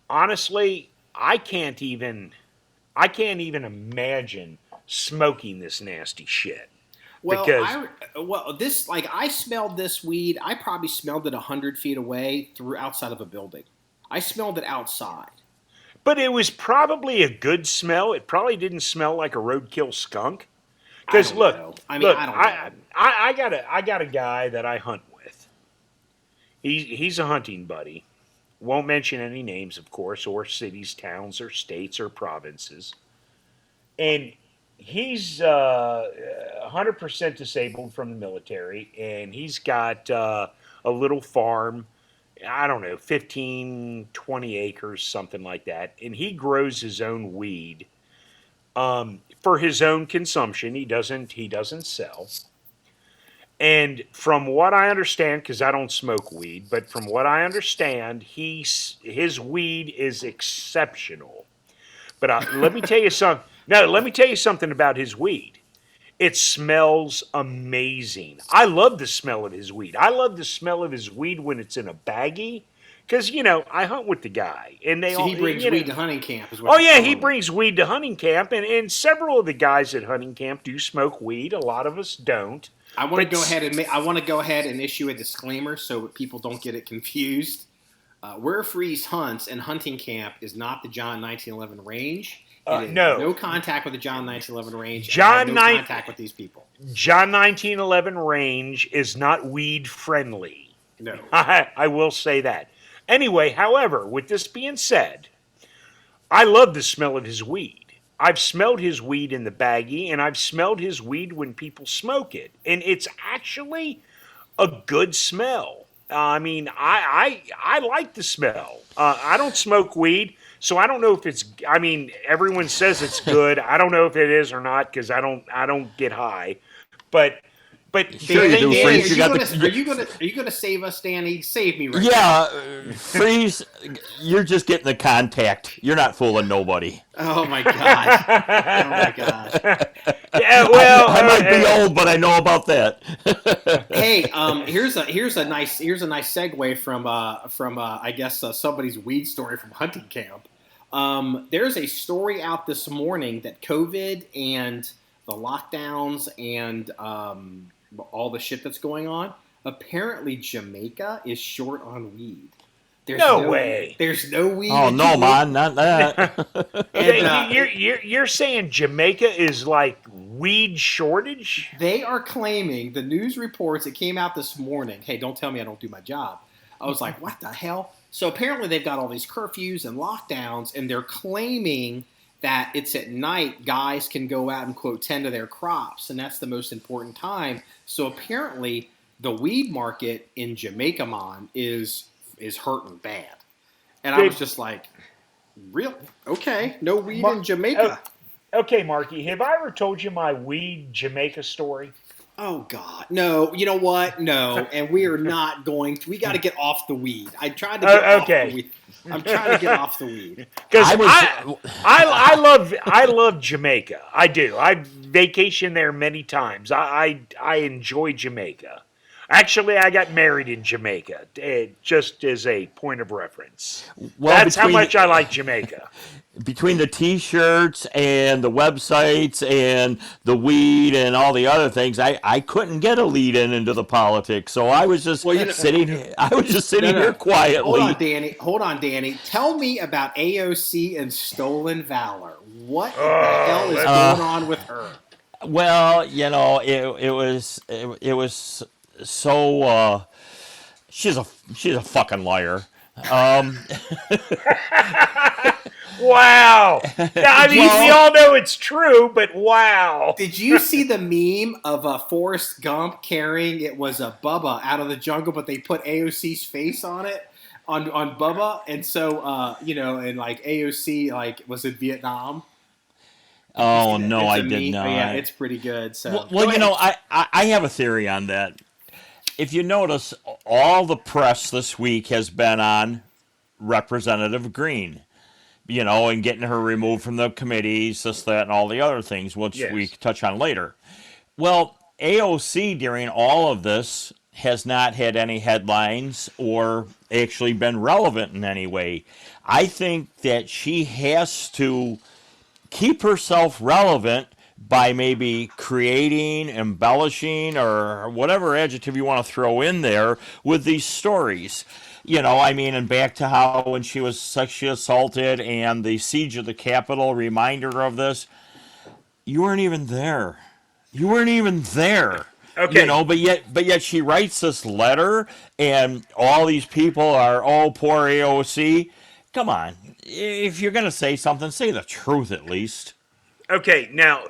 honestly, I can't even imagine smoking this nasty shit. Well, Because I smelled this weed. I probably smelled it 100 feet away outside of a building. I smelled it outside. But it was probably a good smell. It probably didn't smell like a roadkill skunk. Because look, I don't know. I got a guy that I hunt with. He's a hunting buddy. Won't mention any names, of course, or cities, towns, or states, or provinces. And he's 100% disabled from the military, and he's got a little farm, I don't know, 15, 20 acres, something like that. And he grows his own weed for his own consumption. He doesn't sell. And from what I understand, because I don't smoke weed, but from what I understand, his weed is exceptional. But let me tell you something. No, let me tell you something about his weed. It smells amazing. I love the smell of his weed. I love the smell of his weed when it's in a baggie. Because, I hunt with the guy. And he brings weed to hunting camp. He brings weed to hunting camp. And several of the guys at hunting camp do smoke weed. A lot of us don't. I want to go ahead and issue a disclaimer so people don't get it confused. Where Freeze hunts and hunting camp is not the John 1911 range. No contact with the John 1911 range. Contact with these people. John 1911 range is not weed friendly. No, I will say that. Anyway, however, with this being said, I love the smell of his weed. I've smelled his weed in the baggie, and I've smelled his weed when people smoke it. And it's actually a good smell. I mean, I like the smell. I don't smoke weed, so I don't know if it's, everyone says it's good. I don't know if it is or not because I don't get high. But But Sure you do, Danny, Freeze. are you gonna save us, Danny? Save me right now. Yeah, Freeze, you're just getting the contact. You're not fooling nobody. Oh my god. Oh my god. Yeah, well, I might be old, but I know about that. Hey, here's a nice segue from I guess somebody's weed story from hunting camp. There's a story out this morning that COVID and the lockdowns and all the shit that's going on. Apparently, Jamaica is short on weed. There's no way. There's no weed. Oh no, man, not that. And, you're saying Jamaica is like weed shortage? they are claiming, the news reports, it came out this morning. Hey, don't tell me I don't do my job. I was like, what the hell? So apparently they've got all these curfews and lockdowns, and they're claiming that it's at night guys can go out and, quote, tend to their crops, and that's the most important time. So apparently the weed market in Jamaica, man, is hurting bad. And I was just like, really? Okay, no weed in Jamaica. Okay, Marky, have I ever told you my weed Jamaica story? Oh, God. No, you know what? No, and we are not going to. We got to get off the weed. I tried to get off the weed. I'm trying to get off the weed. Because I love Jamaica. I do. I vacation there many times. I enjoy Jamaica. Actually, I got married in Jamaica, just as a point of reference. Well, that's how much I like Jamaica. Between the T-shirts and the websites and the weed and all the other things, I couldn't get a lead into the politics, so I was just sitting. I was just sitting here quietly. Hold on, Danny. Tell me about AOC and stolen valor. What the hell is going on with her? Well, you know, it was so. She's a fucking liar. Wow. I mean, we all know it's true, but wow. Did you see the meme of Forrest Gump carrying, it was a Bubba out of the jungle, but they put AOC's face on it, on Bubba, and so, and like AOC like was in Vietnam. Oh, no, I did not. Yeah, it's pretty good. So, well, you know, I have a theory on that. If you notice, all the press this week has been on Representative Green, you know, and getting her removed from the committees, this, that, and all the other things, which we touch on later. Well, AOC during all of this has not had any headlines or actually been relevant in any way. I think that she has to keep herself relevant by maybe creating, embellishing, or whatever adjective you want to throw in there with these stories. You know, I mean, and back to how when she was sexually assaulted and the siege of the Capitol reminded her of this. You weren't even there. You weren't even there. Okay. You know, but yet she writes this letter and all these people are, oh, poor AOC. Come on. If you're going to say something, say the truth at least. Okay, now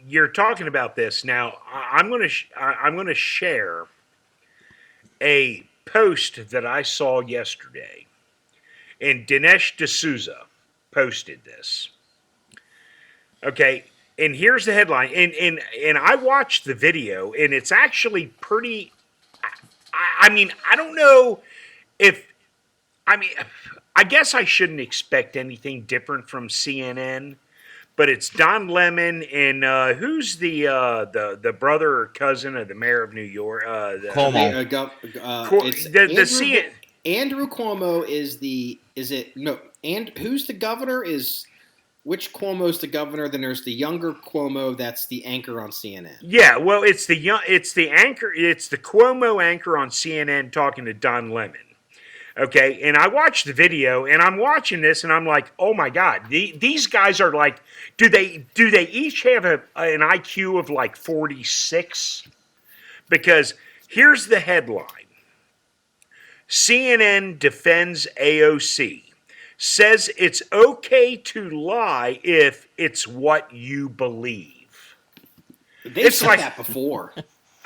you're talking about this. Now I'm going to share a post that I saw yesterday, and Dinesh D'Souza posted this. Okay, and here's the headline, and I watched the video, and it's actually pretty. I mean, I don't know if. I mean, I guess I shouldn't expect anything different from CNN. But it's Don Lemon and who's the brother or cousin of the mayor of New York? Cuomo. Andrew Cuomo and who's the governor? Which Cuomo's the governor? Then there's the younger Cuomo that's the anchor on CNN. Yeah, well, it's the Cuomo anchor on CNN talking to Don Lemon. Okay, and I watched the video, and I'm watching this, and I'm like, oh my God, these guys are like, do they each have an IQ of like 46? Because here's the headline. CNN defends AOC, says it's okay to lie if it's what you believe. They've said that before.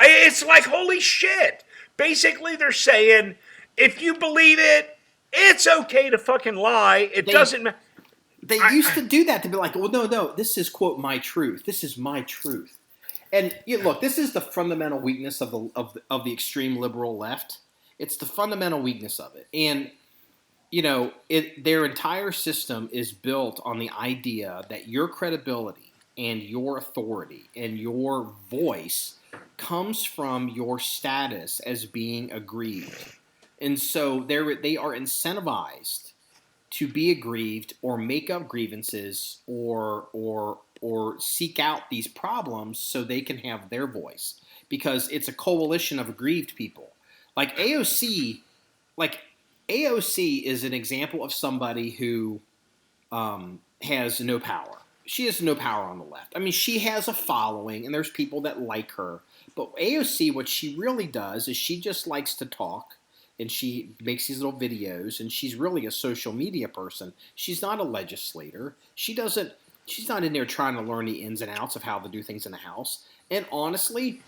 It's like, holy shit. Basically, they're saying, if you believe it, it's okay to fucking lie. It doesn't matter. They used to do that, to be like, well, no, this is, quote, my truth. This is my truth. And look, this is the fundamental weakness of the extreme liberal left. It's the fundamental weakness of it, and their entire system is built on the idea that your credibility and your authority and your voice comes from your status as being aggrieved. And so they are incentivized to be aggrieved or make up grievances or seek out these problems so they can have their voice, because it's a coalition of aggrieved people. Like AOC is an example of somebody who has no power. She has no power on the left. I mean, she has a following, and there's people that like her. But AOC, what she really does is she just likes to talk, and she makes these little videos, and she's really a social media person. She's not a legislator. She's not in there trying to learn the ins and outs of how to do things in the House. And honestly,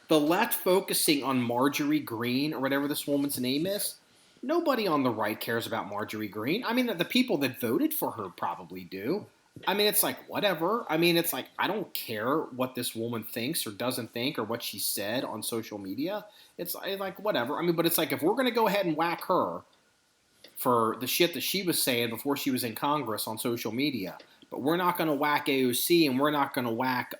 the left focusing on Marjorie Greene, or whatever this woman's name is, nobody on the right cares about Marjorie Greene. I mean, the people that voted for her probably do. I mean, it's like, whatever. I mean, it's like, I don't care what this woman thinks or doesn't think or what she said on social media. It's like, whatever. I mean, but it's like, if we're going to go ahead and whack her for the shit that she was saying before she was in Congress on social media, but we're not going to whack AOC, and we're not going to whack,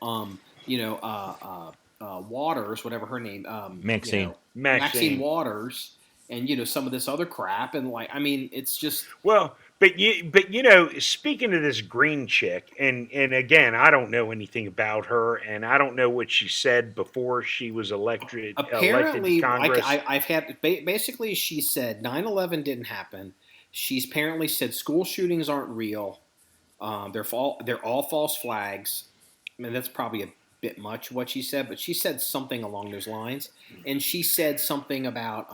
Waters, whatever her name, Maxine Waters, and some of this other crap, and like, I mean, it's just But speaking of this Green chick, and again, I don't know anything about her, and I don't know what she said before she was elected. Apparently, to Congress. I've had basically, she said 9/11 didn't happen. She's apparently said school shootings aren't real. They're all false flags. I mean, that's probably a bit much what she said, but she said something along those lines, and she said something about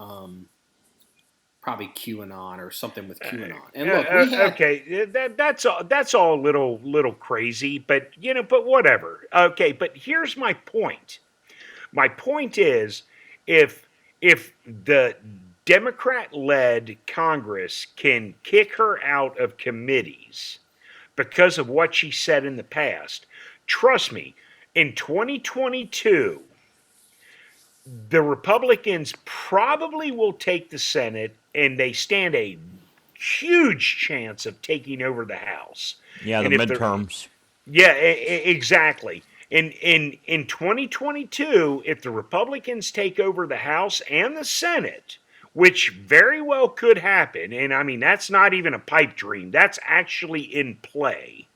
probably QAnon or something with QAnon. And look, okay, that's all a little crazy, but but whatever. Okay, but here's my point. My point is, if the Democrat-led Congress can kick her out of committees because of what she said in the past, trust me, in 2022, the Republicans probably will take the Senate, and they stand a huge chance of taking over the House. Yeah, the midterms. Yeah, exactly. In 2022, if the Republicans take over the House and the Senate, which very well could happen, and I mean, that's not even a pipe dream, that's actually in play.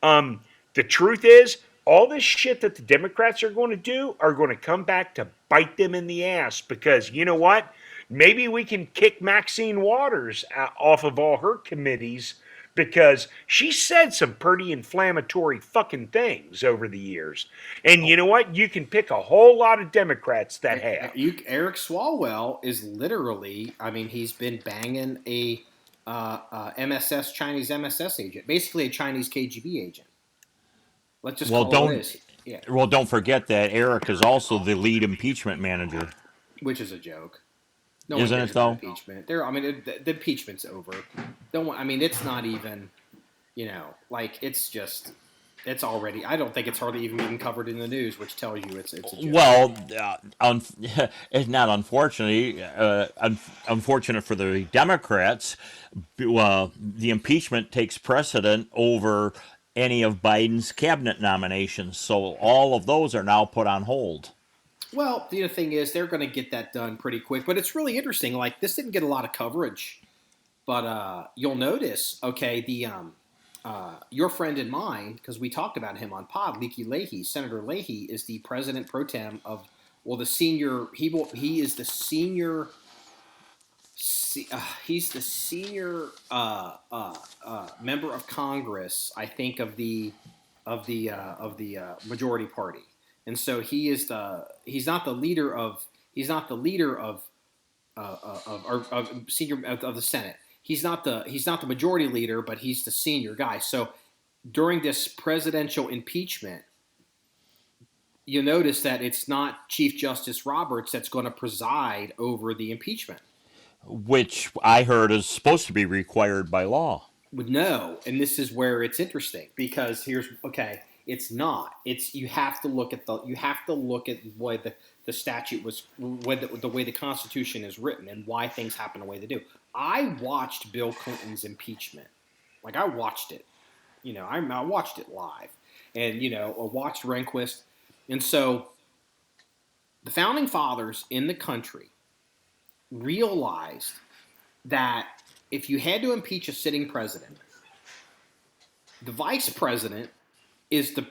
The truth is, all this shit that the Democrats are going to do are going to come back to bite them in the ass, because you know what? Maybe we can kick Maxine Waters off of all her committees, because she said some pretty inflammatory fucking things over the years. And you know what? You can pick a whole lot of Democrats that have. Eric Swalwell is literally, I mean, he's been banging a Chinese MSS agent, basically a Chinese KGB agent. Let's just call it this. Yeah. Well, don't forget that Eric is also the lead impeachment manager. Which is a joke. No, isn't it though? Impeachment. The impeachment's over. It's not even, it's just, it's already. I don't think it's hardly even being covered in the news, which tells you it's a joke. Well, it's not unfortunately. Unfortunate for the Democrats. The impeachment takes precedent over any of Biden's cabinet nominations, so all of those are now put on hold. Well, the thing is, they're going to get that done pretty quick. But it's really interesting. Like, this didn't get a lot of coverage. But you'll notice, okay, your friend and mine, because we talked about him on pod, Leaky Leahy, Senator Leahy is the president pro tem of, the senior, he is the senior, he's the senior member of Congress, I think, of the majority party. And so he's not the leader of senior of the Senate. He's not the majority leader, but he's the senior guy. So during this presidential impeachment, you'll notice that it's not Chief Justice Roberts that's going to preside over the impeachment, which I heard is supposed to be required by law. No, and this is where it's interesting, because It's not. It's you have to look at the why the statute was the way the Constitution is written and why things happen the way they do. I watched Bill Clinton's impeachment. Like I watched it. I watched it live. And I watched Rehnquist. And so the founding fathers in the country realized that if you had to impeach a sitting president, the vice president is the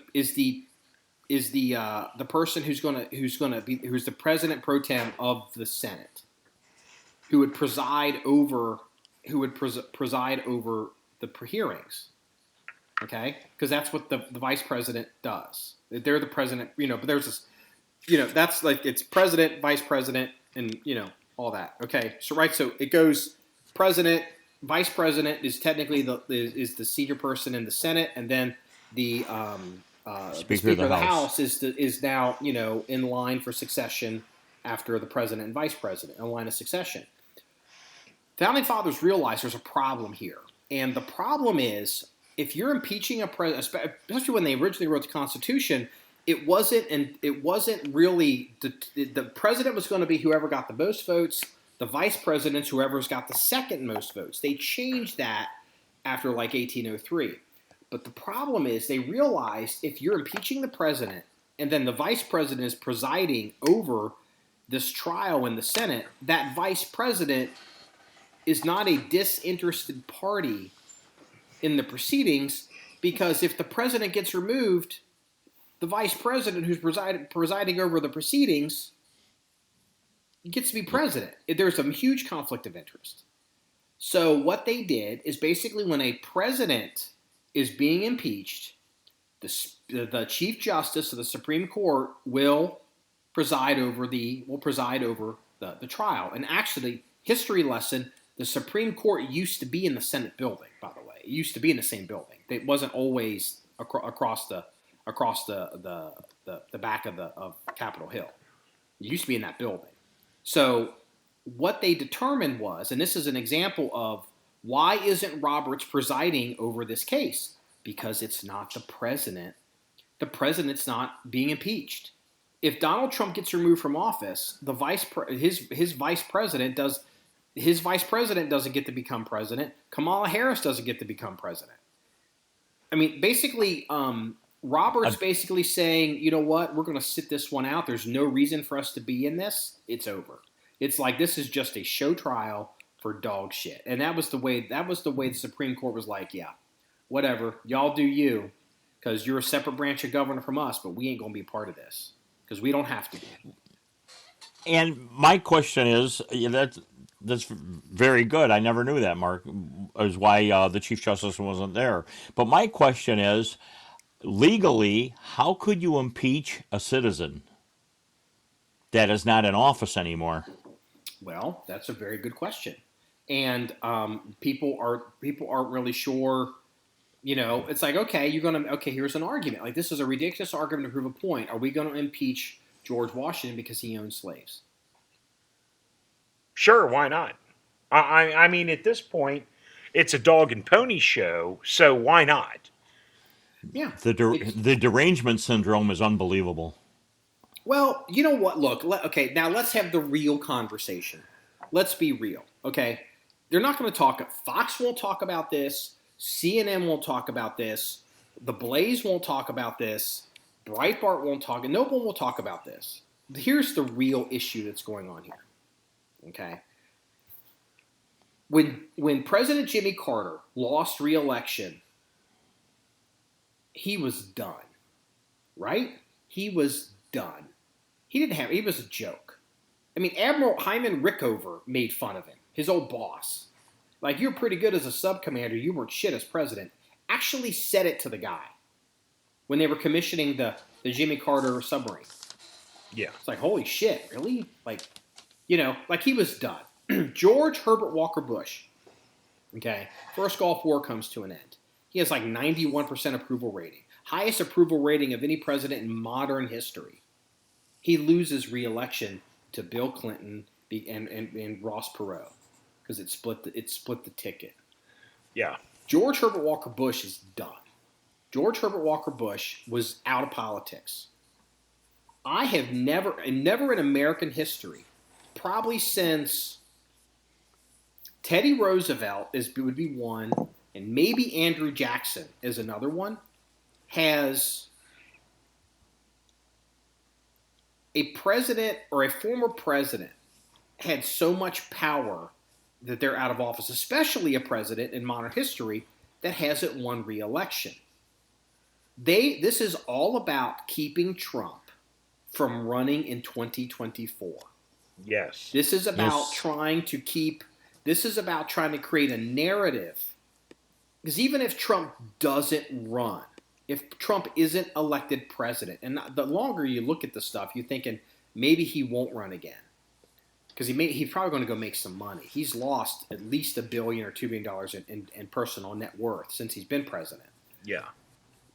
person who's the president pro tem of the Senate, who would preside over the hearings. Okay, because that's what the vice president does. They're the president, but there's this, that's like it's president, vice president, and all that. Okay, so it goes president, vice president is technically the senior person in the Senate, and then the Speaker of the House is now in line for succession after the president and vice president, in line of succession. Founding fathers realized there's a problem here, and the problem is if you're impeaching a president, especially when they originally wrote the Constitution, it wasn't really the president was going to be whoever got the most votes. The vice president's whoever's got the second most votes. They changed that after like 1803. But the problem is they realized if you're impeaching the president and then the vice president is presiding over this trial in the Senate, that vice president is not a disinterested party in the proceedings, because if the president gets removed, the vice president who's presiding over the proceedings gets to be president. There's a huge conflict of interest. So what they did is basically when a president is being impeached, the Chief Justice of the Supreme Court will preside over the trial. And actually, history lesson, the Supreme Court used to be in the Senate building, by the way. It used to be in the same building. It wasn't always across the back of Capitol Hill. It used to be in that building. So what they determined was, and this is an example of why isn't Roberts presiding over this case? Because it's not the president. The president's not being impeached. If Donald Trump gets removed from office, his vice president doesn't get to become president. Kamala Harris doesn't get to become president. I mean, basically, Roberts basically saying, you know what, we're going to sit this one out. There's no reason for us to be in this. It's over. It's like this is just a show trial for dog shit. And that was the way the Supreme Court was like, yeah, whatever, y'all do you, because you're a separate branch of government from us, but we ain't going to be a part of this because we don't have to be. And my question is, that's very good. I never knew that, Mark, is why the Chief Justice wasn't there. But my question is, legally, how could you impeach a citizen that is not in office anymore? Well, that's a very good question. And people aren't really sure. It's like, okay, here's an argument. Like, this is a ridiculous argument to prove a point. Are we going to impeach George Washington because he owned slaves? Sure, why not? I mean, at this point, it's a dog and pony show, so why not? Yeah. The derangement syndrome is unbelievable. Well, you know what? Look, okay, now let's have the real conversation. Let's be real, okay? They're not going to talk. Fox won't talk about this. CNN won't talk about this. The Blaze won't talk about this. Breitbart won't talk. And no one will talk about this. Here's the real issue that's going on here, okay? When President Jimmy Carter lost re-election, he was done, right? He was done. He was a joke. I mean, Admiral Hyman Rickover made fun of him, his old boss. Like, you're pretty good as a sub-commander, you weren't shit as president. Actually said it to the guy when they were commissioning the Jimmy Carter submarine. Yeah. It's like, holy shit, really? Like he was done. George Herbert Walker Bush, okay, First Gulf War comes to an end. He has like 91% approval rating. Highest approval rating of any president in modern history. He loses re-election to Bill Clinton and Ross Perot because it split the ticket. Yeah. George Herbert Walker Bush is done. George Herbert Walker Bush was out of politics. I have never in American history, probably since Teddy Roosevelt would be one, and maybe Andrew Jackson is another one, has a president or a former president had so much power that they're out of office, especially a president in modern history that hasn't won re-election. This is all about keeping Trump from running in 2024. Yes. This is about trying to create a narrative. Because even if Trump doesn't run, if Trump isn't elected president, and the longer you look at the stuff, you're thinking maybe he won't run again. Because he's probably going to go make some money. He's lost at least $1 billion or $2 billion in personal net worth since he's been president. Yeah.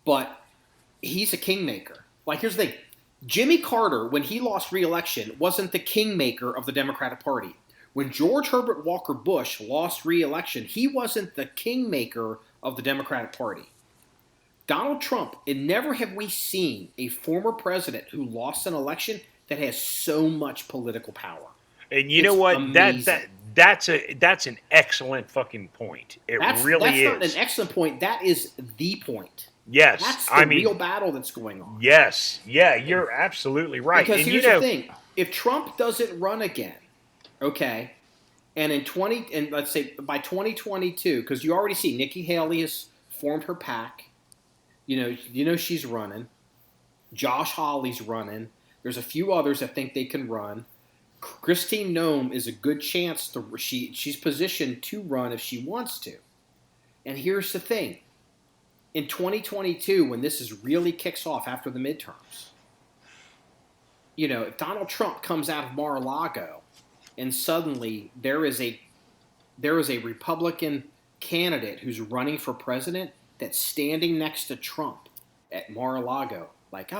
But he's a kingmaker. Like, here's the thing. Jimmy Carter, when he lost re-election, wasn't the kingmaker of the Democratic Party. When George Herbert Walker Bush lost re-election, he wasn't the kingmaker of the Democratic Party. Donald Trump, and never have we seen a former president who lost an election that has so much political power. And you know what? Amazing. That's an excellent fucking point. That's not an excellent point. That is the point. Yes. That's the real battle that's going on. Yes. Yeah, you're absolutely right. Because here's the thing. If Trump doesn't run again, okay, and let's say by 2022, because you already see Nikki Haley has formed her PAC. You know she's running. Josh Hawley's running. There's a few others that think they can run. Christine Noem is a good chance she's positioned to run if she wants to. And here's the thing. In 2022, when this really kicks off after the midterms, if Donald Trump comes out of Mar-a-Lago and suddenly there is a Republican candidate who's running for president that's standing next to Trump at Mar-a-Lago, like,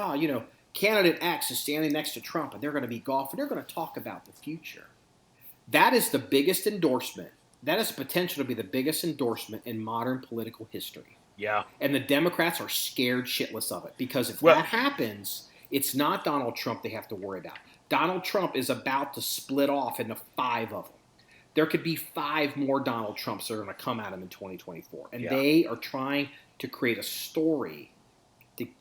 Candidate X is standing next to Trump, and they're going to be golfing. They're going to talk about the future. That is the biggest endorsement. That has the potential to be the biggest endorsement in modern political history. Yeah. And the Democrats are scared shitless of it because if that happens, it's not Donald Trump they have to worry about. Donald Trump is about to split off into 5 of them. There could be 5 more Donald Trumps that are going to come at him in 2024. And they are trying to create a story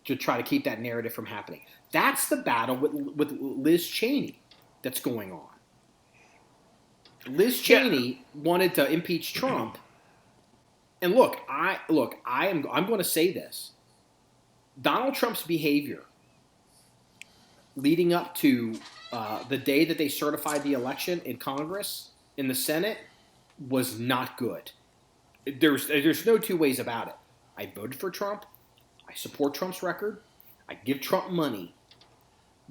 to try to keep that narrative from happening. That's the battle with Liz Cheney that's going on. Liz Cheney wanted to impeach Trump. And I'm going to say this. Donald Trump's behavior leading up to the day that they certified the election in Congress, in the Senate, was not good. There's no two ways about it. I voted for Trump. I support Trump's record. I give Trump money.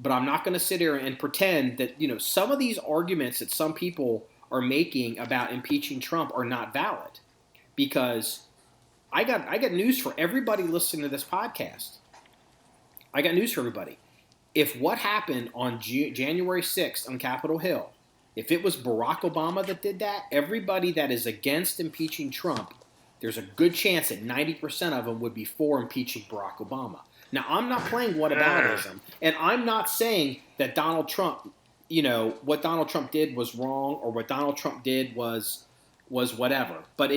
But I'm not going to sit here and pretend that, some of these arguments that some people are making about impeaching Trump are not valid. Because I got news for everybody listening to this podcast. I got news for everybody. If what happened on January 6th on Capitol Hill, if it was Barack Obama that did that, everybody that is against impeaching Trump, there's a good chance that 90% of them would be for impeaching Barack Obama. Now, I'm not playing whataboutism, and I'm not saying that Donald Trump, what Donald Trump did was wrong or what Donald Trump did was whatever. But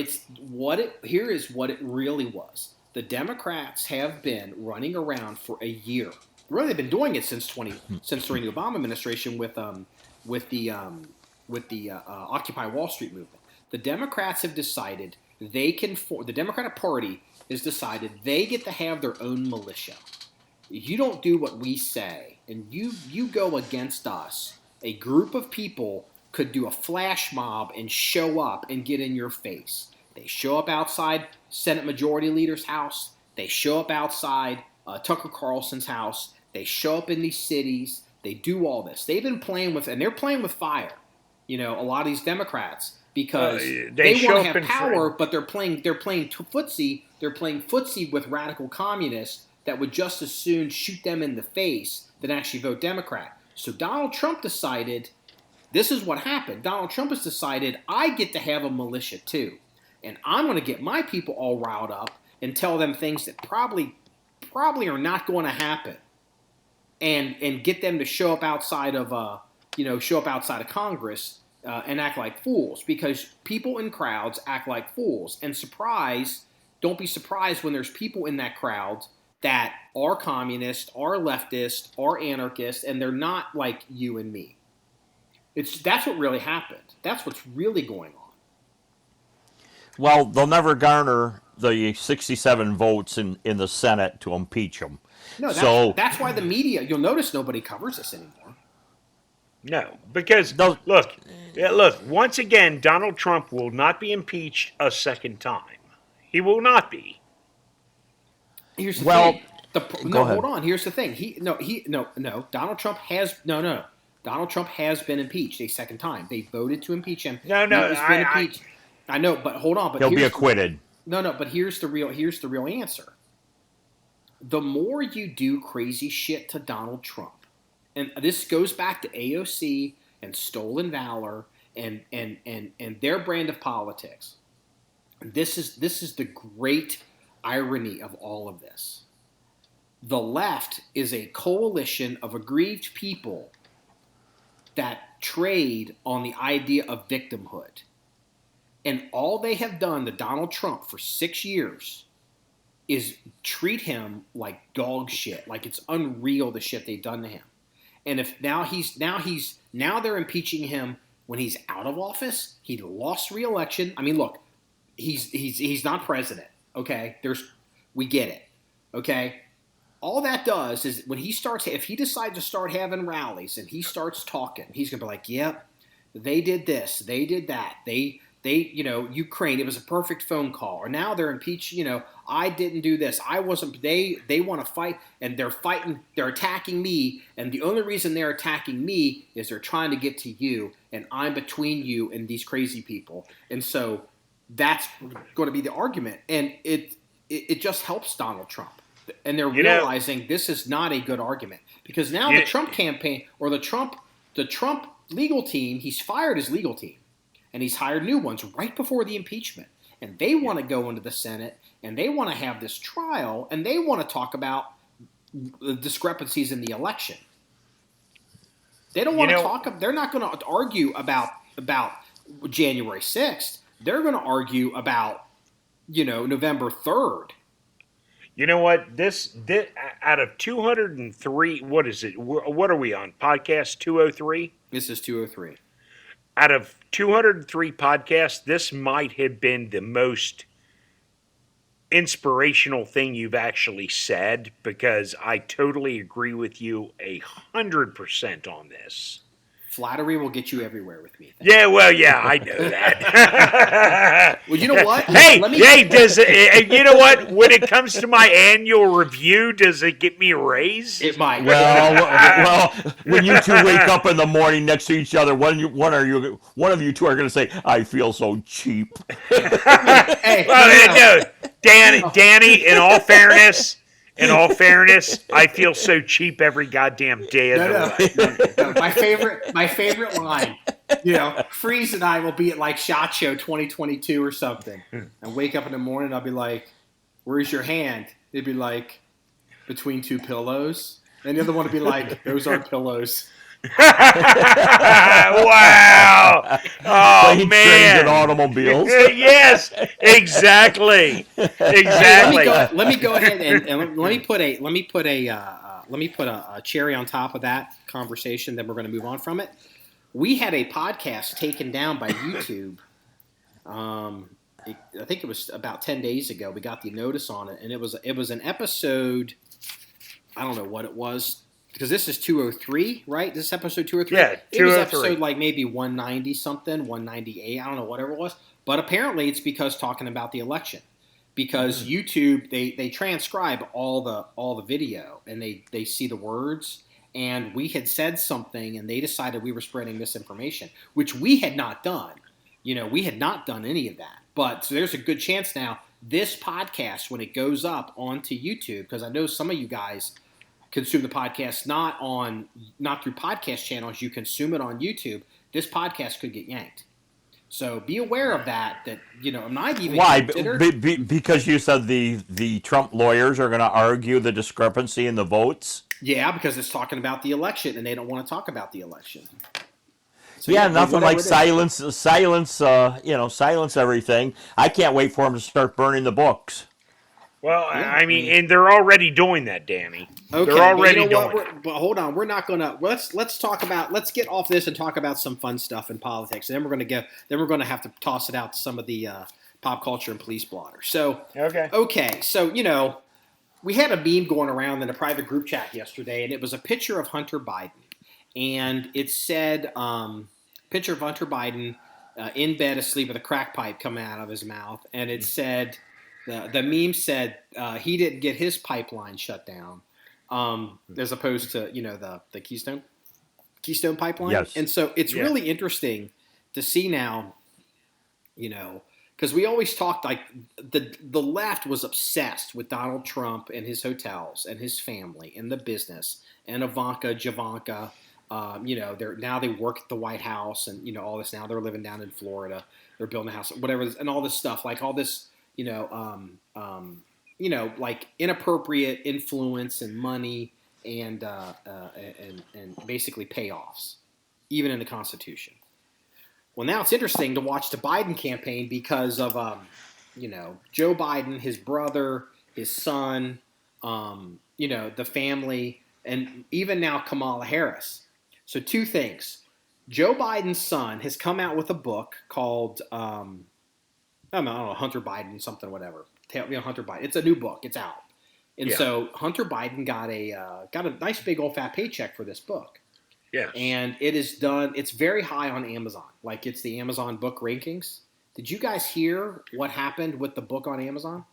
here is what it really was. The Democrats have been running around for a year. Really, they've been doing it since during the Obama administration with the Occupy Wall Street movement. The Democrats have decided the Democratic Party has decided they get to have their own militia. You don't do what we say, and you go against us. A group of people could do a flash mob and show up and get in your face. They show up outside Senate Majority Leader's house. They show up outside Tucker Carlson's house. They show up in these cities. They do all this. They've been playing with, and they're playing with fire. A lot of these Democrats. Because they want to have power, but they're playing footsie. They're playing footsie with radical communists that would just as soon shoot them in the face than actually vote Democrat. So Donald Trump decided, this is what happened. Donald Trump has decided, I get to have a militia too. And I'm going to get my people all riled up, and tell them things that probably are not going to happen, and get them to show up outside of Congress and act like fools, because people in crowds act like fools. And don't be surprised when there's people in that crowd that are communist, are leftist, are anarchist, and they're not like you and me. That's what really happened. That's what's really going on. Well, they'll never garner the 67 votes in the Senate to impeach him. No, that's why the media, you'll notice nobody covers this anymore. No, because look, once again, Donald Trump will not be impeached a second time. He will not be. Here's the thing. Hold on. Here's the thing. Donald Trump has Donald Trump has been impeached a second time. They voted to impeach him. No, I know, but hold on. But he'll be acquitted. But here's the real answer. The more you do crazy shit to Donald Trump, and this goes back to AOC and stolen valor and their brand of politics. This is the great irony of all of this. The left is a coalition of aggrieved people that trade on the idea of victimhood. And all they have done to Donald Trump for 6 years is treat him like dog shit. Like it's unreal the shit they've done to him. And if now they're impeaching him when he's out of office, he lost re-election. I mean, look, he's not president. Okay, we get it. Okay, all that does is if he decides to start having rallies and he starts talking, he's gonna be like, "Yep, they did this, they did that, they Ukraine, it was a perfect phone call." Or now they're impeaching. I didn't do this. I wasn't. They want to fight, and they're fighting. They're attacking me, and the only reason they're attacking me is they're trying to get to you, and I'm between you and these crazy people, and so that's going to be the argument, and it just helps Donald Trump. And they're realizing this is not a good argument, because now the Trump campaign or the Trump legal team, he's fired his legal team and he's hired new ones right before the impeachment. And they want to go into the Senate and they want to have this trial and they want to talk about the discrepancies in the election. They don't want to talk. They're not going to argue about January 6th. They're going to argue about, November 3rd. You know what? This out of 203, what is it? What are we on? Podcast 203? This is 203. Out of 203 podcasts, this might have been the most inspirational thing you've actually said, because I totally agree with you 100% on this. Flattery will get you everywhere with me. Yeah, I know that. Well, you know what? Does it, you know what? When it comes to my annual review, does it get me a raise? It might. Well, when you two wake up in the morning next to each other, one of you two are going to say, "I feel so cheap." No, Danny. In all fairness, I feel so cheap every goddamn day of the No. My favorite line, Freeze and I will be at like SHOT Show 2022 or something, and wake up in the morning, I'll be like, "Where's your hand?" They'd be like, "Between two pillows," and the other one would be like, "Those aren't pillows." Wow! Oh, man! And automobiles. Yes, exactly. Let me go ahead and let me put a cherry on top of that conversation. Then we're going to move on from it. We had a podcast taken down by YouTube. I think it was about 10 days ago. We got the notice on it, and it was an episode. I don't know what it was. Because this is 203, right? This is episode 203? Yeah, 203. It was episode like maybe 190 something, 198, I don't know, whatever it was. But apparently it's because talking about the election. Because YouTube, they transcribe all the video and they see the words. And we had said something and they decided we were spreading misinformation, which we had not done. We had not done any of that. But so there's a good chance now this podcast, when it goes up onto YouTube, because I know some of you guys consume the podcast not through podcast channels, you consume it on YouTube, this podcast could get yanked. So be aware of that. That not even Why? considered. Because you said the Trump lawyers are going to argue the discrepancy in the votes. Yeah, because it's talking about the election, and they don't want to talk about the election. So Yeah, but nothing like whatever it is. silence everything. I can't wait for them to start burning the books. Well, Yeah, I mean, and they're already doing that, Danny. Okay, They're already but you know doing what? But hold on, we're not gonna. Let's talk about. Let's get off this and talk about some fun stuff in politics. And then we're gonna go. Then we're gonna have to toss it out to some of the pop culture and police bloggers. So Okay. So we had a meme going around in a private group chat yesterday, and it was a picture of Hunter Biden, and it said, "Picture of Hunter Biden in bed asleep with a crack pipe coming out of his mouth," and it said. The meme said he didn't get his pipeline shut down, as opposed to the Keystone pipeline. Yes. And so it's really interesting to see now, because we always talked like the left was obsessed with Donald Trump and his hotels and his family and the business and Javanka. They work at the White House and all this. Now they're living down in Florida. They're building a house, whatever, and all this stuff, like all this. Like inappropriate influence and money and basically payoffs, even in the Constitution. Well, now it's interesting to watch the Biden campaign because of, Joe Biden, his brother, his son, the family, and even now Kamala Harris. So two things. Joe Biden's son has come out with a book called I don't know, Hunter Biden, something, whatever. Hunter Biden. It's a new book. It's out. And so Hunter Biden got a nice big old fat paycheck for this book. Yes. And it is done. It's very high on Amazon. Like it's the Amazon book rankings. Did you guys hear what happened with the book on Amazon?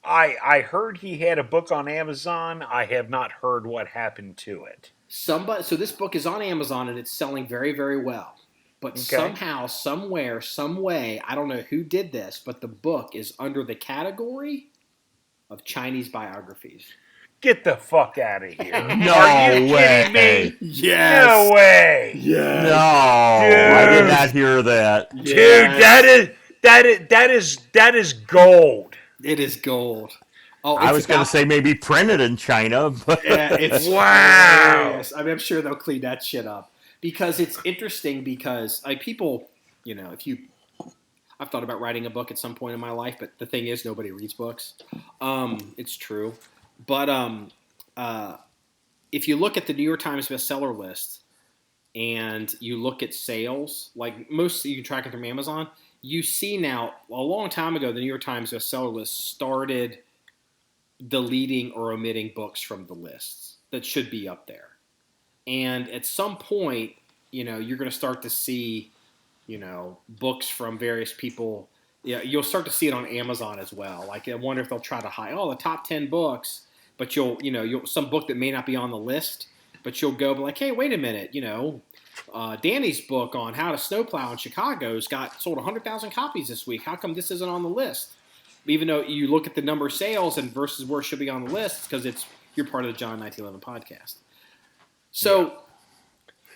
I heard he had a book on Amazon. I have not heard what happened to it. So this book is on Amazon and it's selling very, very well. But somehow, somewhere, some way, I don't know who did this, but the book is under the category of Chinese biographies. Get the fuck out of here. No Are you way. kidding me? Yes. No way. Yes. No, Dude. I did not hear that. Dude, that is gold. It is gold. Oh, I was going to say maybe printed in China, but yeah, it's wow. hilarious. I mean, I'm sure they'll clean that shit up. Because it's interesting because people, I've thought about writing a book at some point in my life, but the thing is nobody reads books. It's true. But if you look at the New York Times bestseller list and you look at sales, like most you can track it from Amazon, you see now a long time ago the New York Times bestseller list started deleting or omitting books from the lists that should be up there. And at some point, you're going to start to see, books from various people. Yeah, you'll start to see it on Amazon as well. Like, I wonder if they'll try to hide, the top 10 books, but you'll some book that may not be on the list, but you'll go like, hey, wait a minute, Danny's book on how to snowplow in Chicago's sold 100,000 copies this week. How come this isn't on the list? Even though you look at the number of sales and versus where it should be on the list, because you're part of the John1911 podcast. So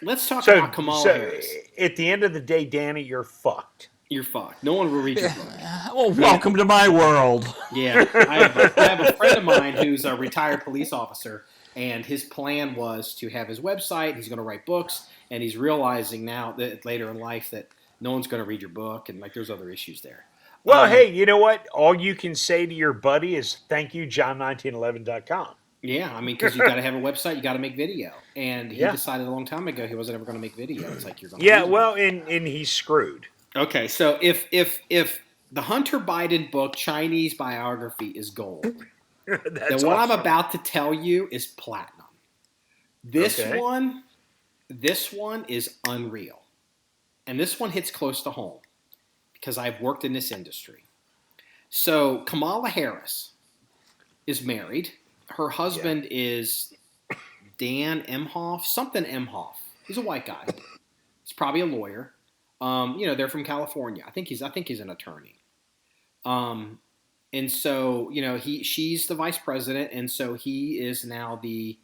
let's talk about Kamala Harris. At the end of the day, Danny, you're fucked. You're fucked. No one will read your book. well, welcome to my world. Yeah, I have a friend of mine who's a retired police officer, and his plan was to have his website. He's going to write books, and he's realizing now that later in life that no one's going to read your book, and there's other issues there. Well, hey, you know what? All you can say to your buddy is thank you, John1911.com. Yeah, I mean, because you got to have a website, you got to make video, and he decided a long time ago he wasn't ever going to make video. It's like you're going to. Yeah, well, and he's screwed. Okay, so if the Hunter Biden book Chinese biography is gold, then what I'm about to tell you is platinum. This one is unreal, and this one hits close to home because I've worked in this industry. So Kamala Harris is married. Her husband is Dan Emhoff, something Emhoff. He's a white guy. He's probably a lawyer. They're from California. I think he's an attorney. And so, she's the vice president, and so he is now the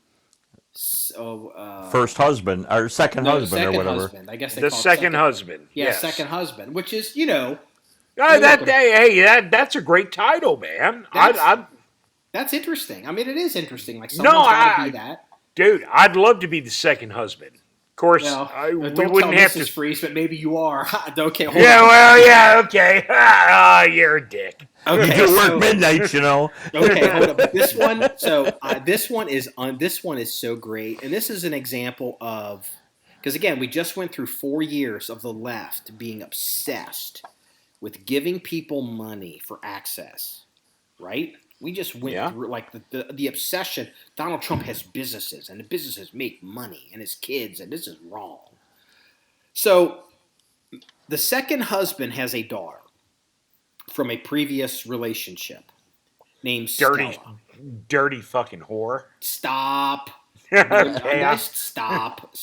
So, First husband or second no, husband or second whatever. husband. I guess they The call it second husband. Yeah, Yes. second husband, which is, you know, That's a great title, man. that's interesting. I mean, it is interesting. Like, No, someone's got to be that. Dude, I'd love to be the second husband. Of course, Well, we don't wouldn't tell have Mrs. to. Freeze, but maybe you are. Okay, hold Yeah, on. well, yeah, okay. You're a dick. You Okay, do work so- midnights, you know. Okay, hold up. But this one, this one is so great, and this is an example of, because again, we just went through 4 years of the left being obsessed with giving people money for access, right? We just went through like the obsession. Donald Trump has businesses, and the businesses make money, and his kids, and this is wrong. So, the second husband has a daughter from a previous relationship named Stella. Dirty fucking whore. Stop. Okay, Stop.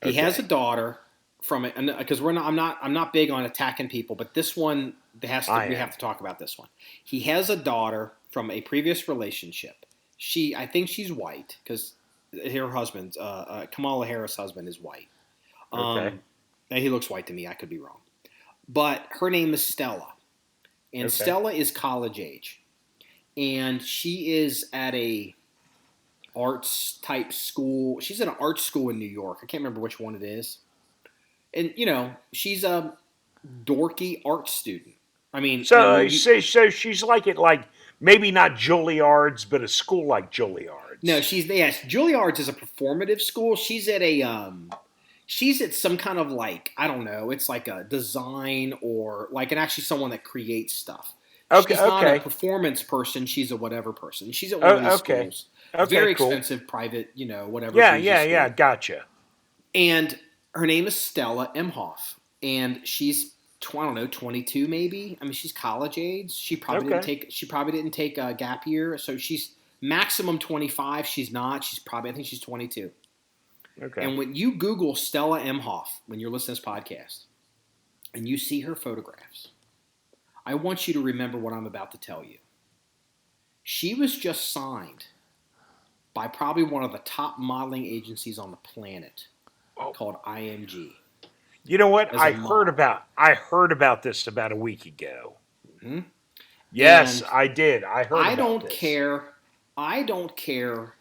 He has a daughter from it, because I'm not big on attacking people, but this one we have to talk about this one. He has a daughter from a previous relationship. I think she's white because her husband, Kamala Harris' husband, is white. Okay. And he looks white to me. I could be wrong, but her name is Stella, and Stella is college age, and she is at a arts type school. She's at an art school in New York. I can't remember which one it is. And, you know, she's a dorky art student. I mean, so she's like maybe not Juilliard's, but a school like Juilliard's. No, Juilliard's is a performative school. She's at some kind of like, I don't know, it's like a design or like actually someone that creates stuff. She's not a performance person. She's a whatever person. She's at one of these schools. Very expensive, private, you know, whatever. Yeah, gotcha. And her name is Stella Emhoff, and she's 22 maybe. I mean, she's college age. She probably didn't take a gap year, so she's maximum 25. She's not. I think she's 22. Okay. And when you Google Stella Emhoff when you're listening to this podcast, and you see her photographs, I want you to remember what I'm about to tell you. She was just signed by probably one of the top modeling agencies on the planet, called IMG. You know what? I heard about this about a week ago. Mm-hmm. Yes, and I did. I heard. I don't care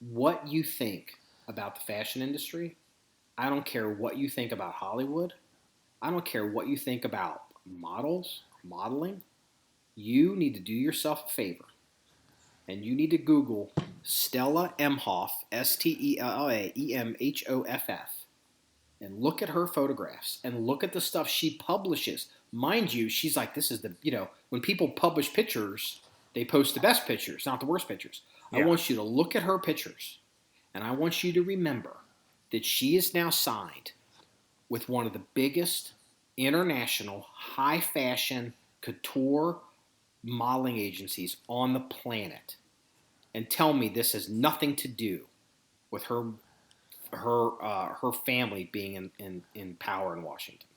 what you think about the fashion industry. I don't care what you think about Hollywood. I don't care what you think about modeling. You need to do yourself a favor, and you need to Google Stella Emhoff, StellaEmhoff, and look at her photographs and look at the stuff she publishes. Mind you, she's like, this is when people publish pictures, they post the best pictures, not the worst pictures. Yeah. I want you to look at her pictures, and I want you to remember that she is now signed with one of the biggest international high fashion couture modeling agencies on the planet. And tell me this has nothing to do with her family being in power in Washington.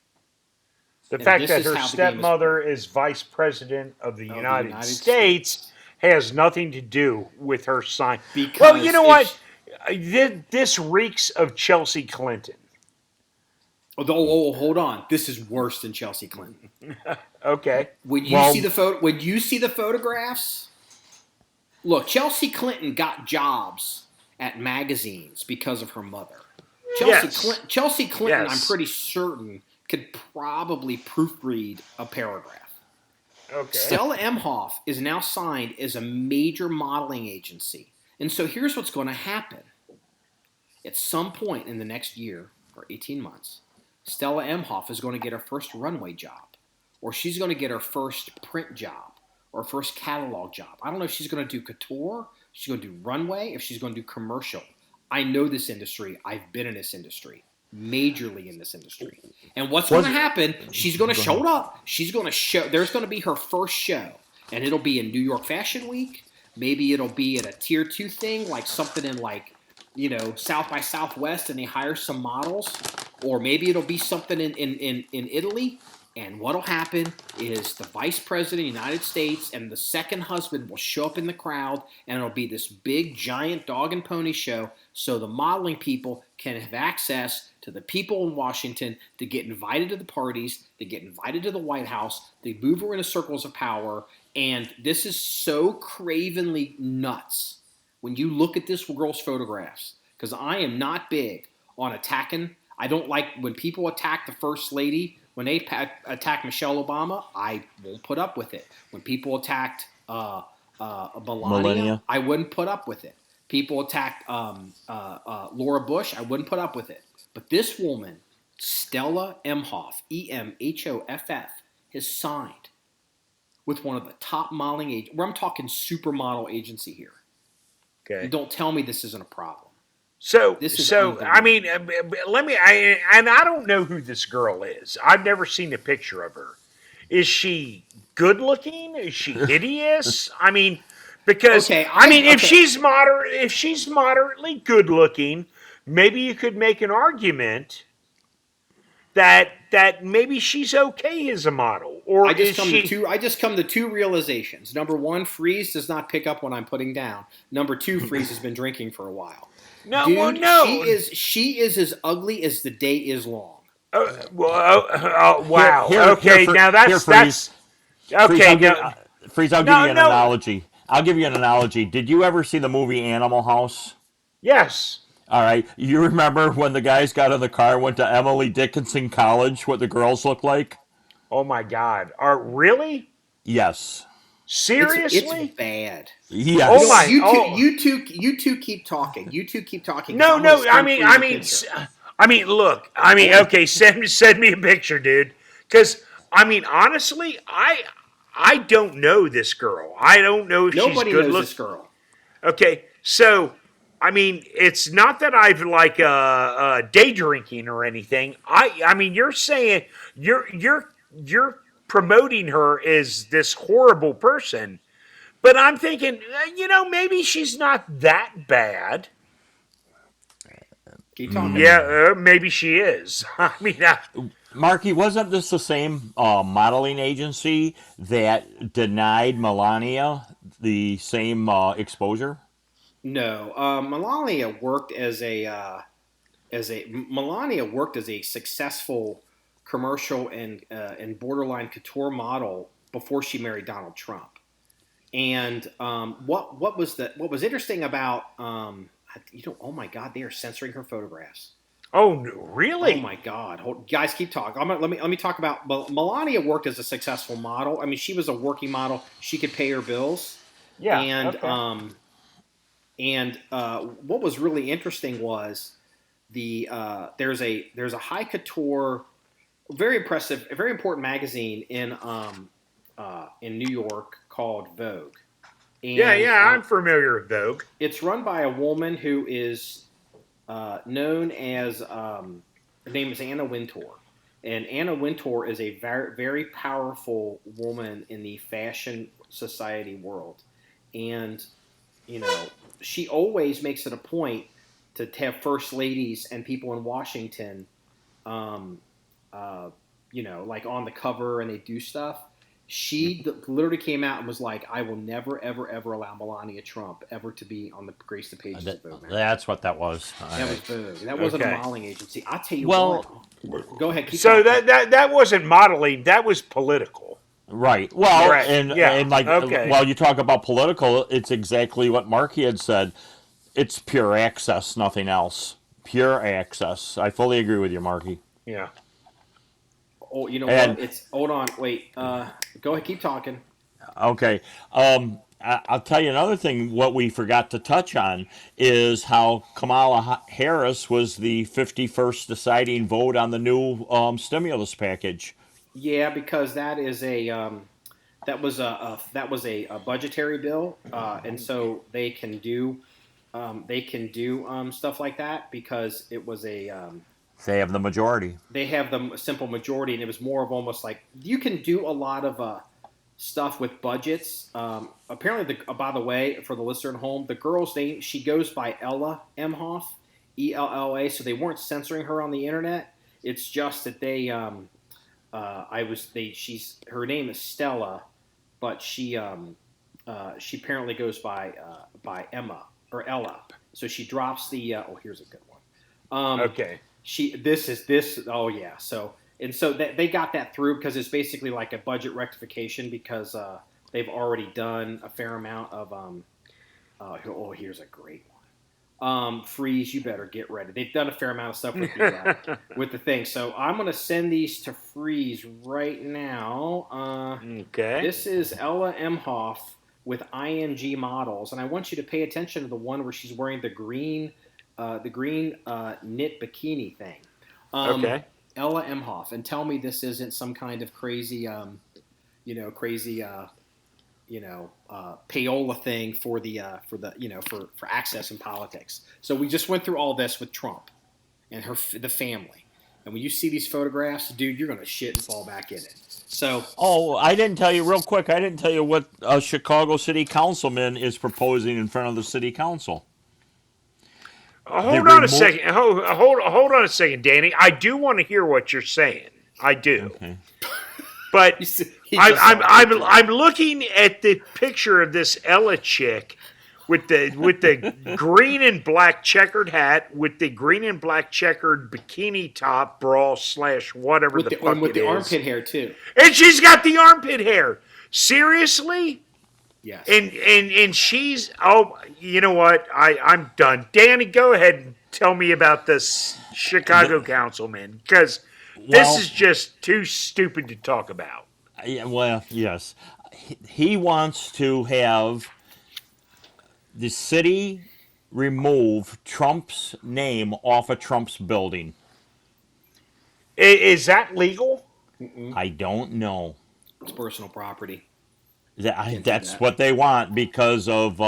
The fact that her stepmother is vice president of the United States has nothing to do with her sign. Well, you know what? This reeks of Chelsea Clinton. Oh, hold on. This is worse than Chelsea Clinton. Okay. When you see the photographs, look, Chelsea Clinton got jobs at magazines because of her mother. Chelsea Clinton, I'm pretty certain, could probably proofread a paragraph. Okay. Stella Emhoff is now signed as a major modeling agency. And so here's what's going to happen. At some point in the next year or 18 months, Stella Emhoff is going to get her first runway job, or she's going to get her first print job, or first catalog job. I don't know if she's going to do couture, if she's going to do runway, if she's going to do commercial. I know this industry. I've been in this industry, majorly in this industry. And what's going to happen, she's going to show up. She's going to show, there's going to be her first show, and it'll be in New York Fashion Week. Maybe it'll be at a tier 2 thing, like something in South by Southwest, and they hire some models. Or maybe it'll be something in Italy, And what'll happen is the vice president of the United States and the second husband will show up in the crowd, and it'll be this big, giant dog and pony show so the modeling people can have access to the people in Washington to get invited to the parties, to get invited to the White House, they move her into circles of power, and this is so cravenly nuts when you look at this girl's photographs, because I am not big on attacking. I don't like when people attack the first lady. When they attack Michelle Obama, I won't put up with it. When people attacked Melania, I wouldn't put up with it. People attacked Laura Bush, I wouldn't put up with it. But this woman, Stella Emhoff, Emhoff, has signed with one of the top modeling agents. Where I'm talking supermodel agency here. Okay. And don't tell me this isn't a problem. I mean, I don't know who this girl is. I've never seen a picture of her. Is she good looking? Is she hideous? I mean, because if she's moderately good looking, maybe you could make an argument that maybe she's okay as a model. Or I just come to two realizations. Number one, Freeze does not pick up when I'm putting down. Number two, Freeze has been drinking for a while. No, dude, well, no. She is as ugly as the day is long. Wow. Now that's Freeze. okay. Freeze, I'll give you an analogy. I'll give you an analogy. Did you ever see the movie Animal House? Yes. All right. You remember when the guys got in the car and went to Emily Dickinson College, what the girls look like? Oh, my God. Really? Yes. Seriously? It's bad. Yes. Oh my! You two keep talking. You two keep talking. No. I mean, look. Okay. Send me a picture, dude. Because honestly, I don't know this girl. I don't know if she's good looking. Nobody knows this girl. Okay, so it's not that I've day drinking or anything. You're saying you're promoting her as this horrible person. But I'm thinking, maybe she's not that bad. Keep talking. Yeah, maybe she is. Marky, wasn't this the same modeling agency that denied Melania the same exposure? No, Melania worked as a successful commercial and borderline couture model before she married Donald Trump. And what was interesting about oh my God, they are censoring her photographs. Oh, really? Oh my God, guys, keep talking. Let me talk about Melania. Worked as a successful model. She was a working model. She could pay her bills. Yeah. And what was really interesting was there's a high couture, very impressive, a very important magazine in New York called Vogue. And, I'm familiar with Vogue. It's run by a woman who is known as her name is Anna Wintour, and Anna Wintour is a very, very powerful woman in the fashion society world, and she always makes it a point to have first ladies and people in Washington, like on the cover, and they do stuff. She literally came out and was like, "I will never, ever, ever allow Melania Trump ever to be on the grace the pages of Vogue." That's what that was. That was Vogue. That wasn't a modeling agency. I'll tell you what. Go ahead. Keep so talking. that wasn't modeling. That was political. Right. Well, right. While you talk about political, it's exactly what Marky had said. It's pure access, nothing else. Pure access. I fully agree with you, Marky. Yeah. Oh, you know what? Hold on. Wait. Go ahead. Keep talking. Okay. I'll tell you another thing. What we forgot to touch on is how Kamala Harris was the 51st deciding vote on the new stimulus package. Yeah, because that is that was a budgetary bill, and so they can do stuff like that because it was a. They have the majority. They have the simple majority, and it was more of almost like you can do a lot of stuff with budgets. Apparently, by the way, for the listener at home, the girl's name, she goes by Ella Emhoff, Ella. So they weren't censoring her on the internet. It's just that they her name is Stella, but she apparently goes by Emma or Ella. So she drops the. Here's a good one. Okay. Oh yeah. So they got that through because it's basically like a budget rectification because they've already done a fair amount of. Here's a great one. Freeze, you better get ready. They've done a fair amount of stuff with the with the thing. So I'm gonna send these to Freeze right now. Okay. This is Ella Emhoff with IMG models, and I want you to pay attention to the one where she's wearing the green knit bikini thing. Okay. Ella Emhoff, and tell me this isn't some kind of crazy, payola thing for access in politics. So we just went through all this with Trump and the family, and when you see these photographs, dude, you're gonna shit and fall back in it. So, I didn't tell you real quick. I didn't tell you what a Chicago City Councilman is proposing in front of the City Council. Hold on a second. Hold on a second, Danny. I do want to hear what you're saying. I do. Okay. But I'm looking at the picture of this Ella chick with the green and black checkered hat, with the green and black checkered bikini top, bra / whatever the fuck with it the is. armpit hair too. And she's got the armpit hair. Seriously? Yes. And she's you know what? I'm done. Danny, go ahead and tell me about this Chicago councilman, because this is just too stupid to talk about. Yeah, well, yes. He wants to have the city remove Trump's name off of Trump's building. Is that legal? I don't know. It's personal property. That's what they want because of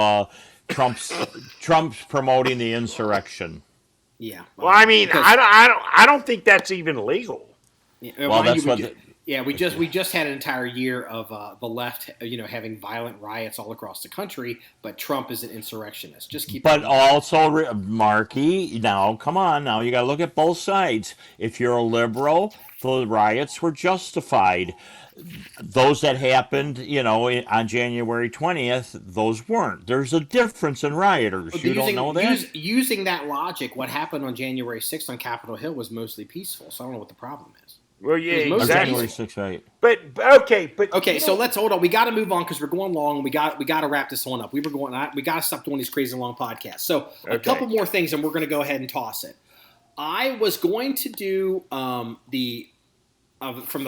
Trump's promoting the insurrection. Yeah. Well, I mean, I don't think that's even legal. Yeah, well, that's what. We just had an entire year of the left, having violent riots all across the country. But Trump is an insurrectionist. Just keep. But also, Marky, now come on, now you got to look at both sides. If you're a liberal, the riots were justified. Those that happened, on January 20th, those weren't. There's a difference in rioters. You don't know that? Using that logic, what happened on January 6th on Capitol Hill was mostly peaceful. So I don't know what the problem is. Well, yeah, exactly. January 6th, right? But okay. So let's hold on. We got to move on because we're going long. We got to wrap this one up. We got to stop doing these crazy long podcasts. So a couple more things, and we're going to go ahead and toss it. I was going to do from the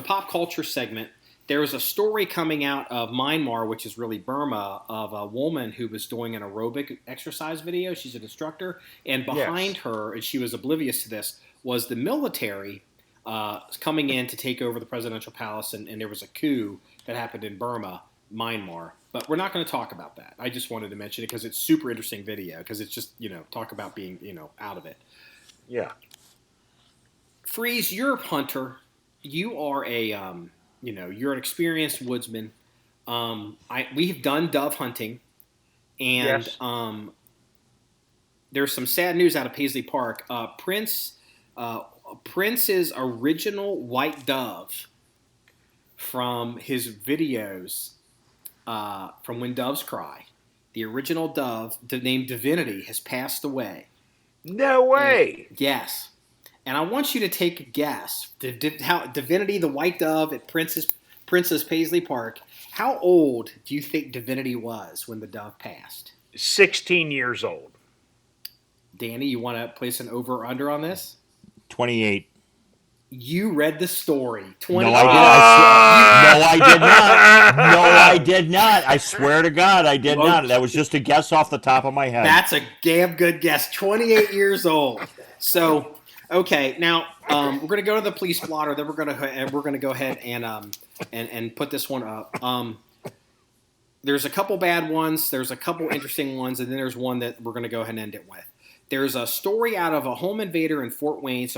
pop culture segment. There was a story coming out of Myanmar, which is really Burma, of a woman who was doing an aerobic exercise video. She's an instructor, and behind her, and she was oblivious to this, was the military coming in to take over the presidential palace, and there was a coup that happened in Burma, Myanmar. But we're not going to talk about that. I just wanted to mention it because it's super interesting video, because it's just, talk about being, out of it. Yeah. Freeze, you're a hunter. You are you're an experienced woodsman. We've done dove hunting, and there's some sad news out of Paisley Park. Prince's original white dove from his videos, from When Doves Cry, the original dove named Divinity has passed away. No way. Yes. And I want you to take a guess. How Divinity, the white dove at Prince's Paisley Park, how old do you think Divinity was when the dove passed? 16 years old. Danny, you want to place an over or under on this? 28. You read the story. 20. No, I did not. No, I did not. I swear to God, I did not. That was just a guess off the top of my head. That's a damn good guess. 28 years old. So... Okay, now we're going to go to the police blotter. Then we're going to go ahead and put this one up. There's a couple bad ones. There's a couple interesting ones, and then there's one that we're going to go ahead and end it with. There's a story out of a home invader in Fort Wayne.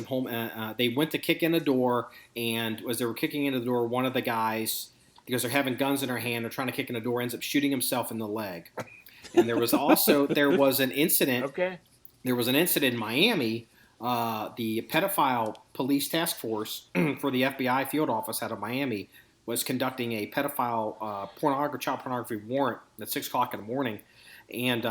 They went to kick in a door, and as they were kicking into the door, one of the guys, because they're having guns in their hand, they're trying to kick in the door, ends up shooting himself in the leg. And there was an incident. Okay. There was an incident in Miami the pedophile police task force for the FBI field office out of Miami was conducting a pedophile child pornography warrant at 6 o'clock in the morning, and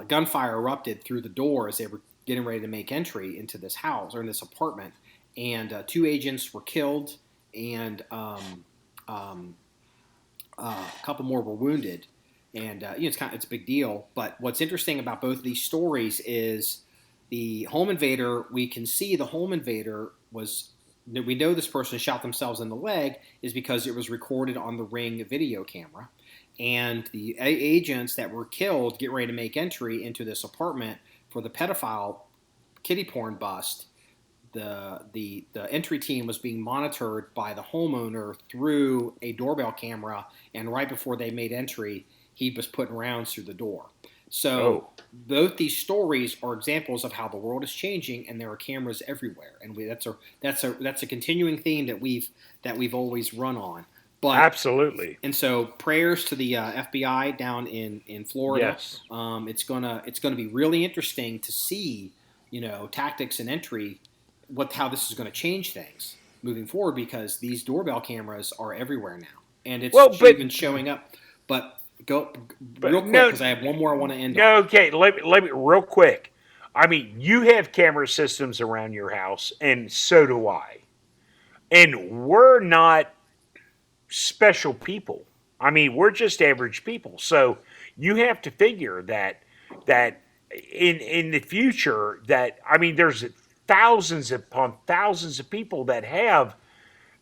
gunfire erupted through the door as they were getting ready to make entry into this house or in this apartment, and 2 agents were killed, and a couple more were wounded, and it's a big deal. But what's interesting about both of these stories is the home invader. We can see the home invader was. We know this person shot themselves in the leg is because it was recorded on the Ring video camera. And the agents that were killed get ready to make entry into this apartment for the pedophile kiddie porn bust. The entry team was being monitored by the homeowner through a doorbell camera, and right before they made entry, he was putting rounds through the door. So both these stories are examples of how the world is changing, and there are cameras everywhere, and that's a continuing theme that we've always run on. But absolutely. And so prayers to the FBI down in Florida. Yes. It's gonna be really interesting to see, tactics and entry, how this is going to change things moving forward, because these doorbell cameras are everywhere now, and it's even showing up. But real quick, because I have one more I want to end on. Okay, let me real quick. I mean, you have camera systems around your house, and so do I. And we're not special people. I mean, we're just average people. So you have to figure that in the future there's thousands upon thousands of people that have,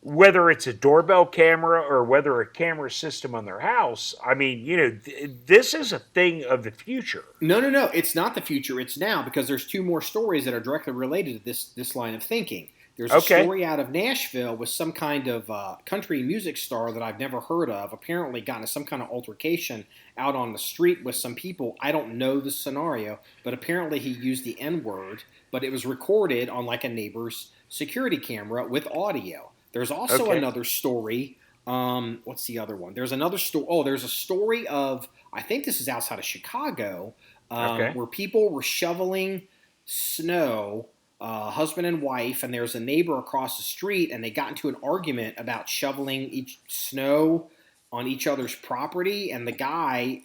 whether it's a doorbell camera or whether a camera system on their house. I mean, this is a thing of the future. No. It's not the future. It's now, because there's 2 more stories that are directly related to this line of thinking. There's a story out of Nashville with some kind of country music star that I've never heard of, apparently got into some kind of altercation out on the street with some people. I don't know the scenario, but apparently he used the N-word, but it was recorded on like a neighbor's security camera with audio. There's also another story. What's the other one? There's another story. Oh, there's a story of, I think this is outside of Chicago, where people were shoveling snow, husband and wife, and there's a neighbor across the street, and they got into an argument about shoveling snow on each other's property. And the guy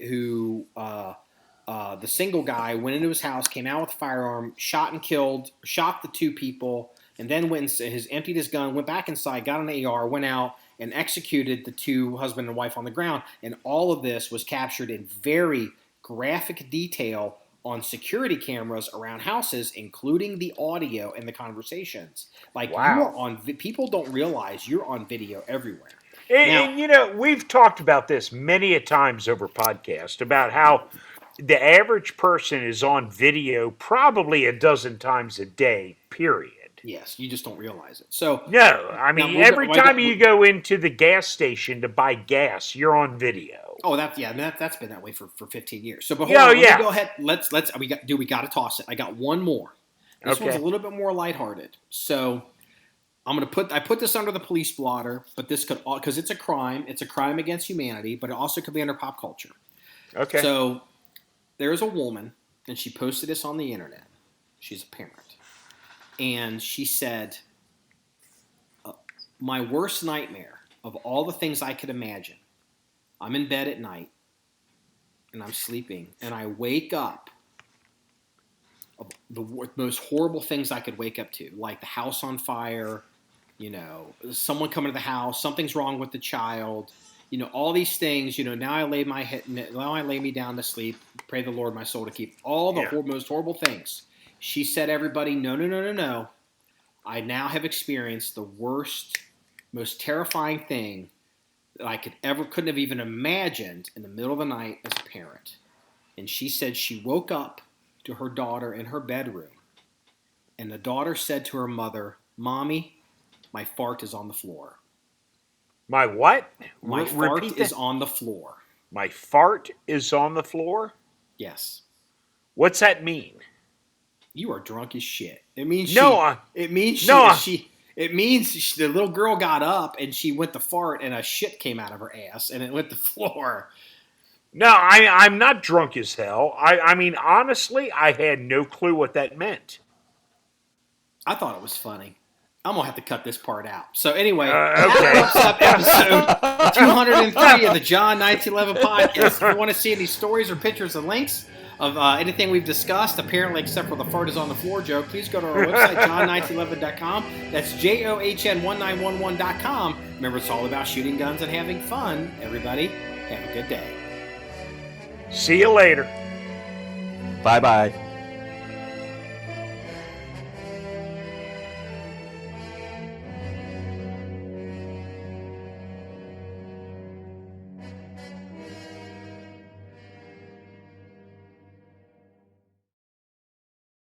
the single guy went into his house, came out with a firearm, shot the 2 people, and then emptied his gun, went back inside, got an AR, went out, and executed the 2 husband and wife on the ground. And all of this was captured in very graphic detail on security cameras around houses, including the audio and the conversations. Like, you are people don't realize you're on video everywhere. And we've talked about this many a times over podcast about how the average person is on video probably a dozen times a day, period. Yes, you just don't realize it. So no, I mean, every time you go into the gas station to buy gas, you're on video. Oh, that's been that way for 15 years. So, but hold on, let me go ahead. We got to toss it. I got one more. This one's a little bit more lighthearted. So I put this under the police blotter, but this could, because it's a crime. It's a crime against humanity, but it also could be under pop culture. Okay. So there's a woman, and she posted this on the internet. She's a parent. And she said, my worst nightmare of all the things I could imagine, I'm in bed at night, and I'm sleeping, and I wake up, the most horrible things I could wake up to, like the house on fire, someone coming to the house, something's wrong with the child, all these things, now I lay me down to sleep, pray the Lord my soul to keep, all the most horrible things. She said, everybody, no. I now have experienced the worst, most terrifying thing that I couldn't have even imagined in the middle of the night as a parent. And she said she woke up to her daughter in her bedroom, and the daughter said to her mother, Mommy, my fart is on the floor. My what? My fart is on the floor. My fart is on the floor? Yes. What's that mean? You are drunk as shit. It means the little girl got up and she went to fart and a shit came out of her ass and it went to the floor. No, I'm not drunk as hell. I mean, honestly, I had no clue what that meant. I thought it was funny. I'm going to have to cut this part out. So anyway, Okay. that wraps up episode 203 of the John 1911 Podcast. If you want to see any stories or pictures and links of anything we've discussed, apparently except for the fart is on the floor joke, please go to our website, john1911.com. That's JOHN1911.com. Remember, it's all about shooting guns and having fun. Everybody, have a good day. See you later. Bye-bye.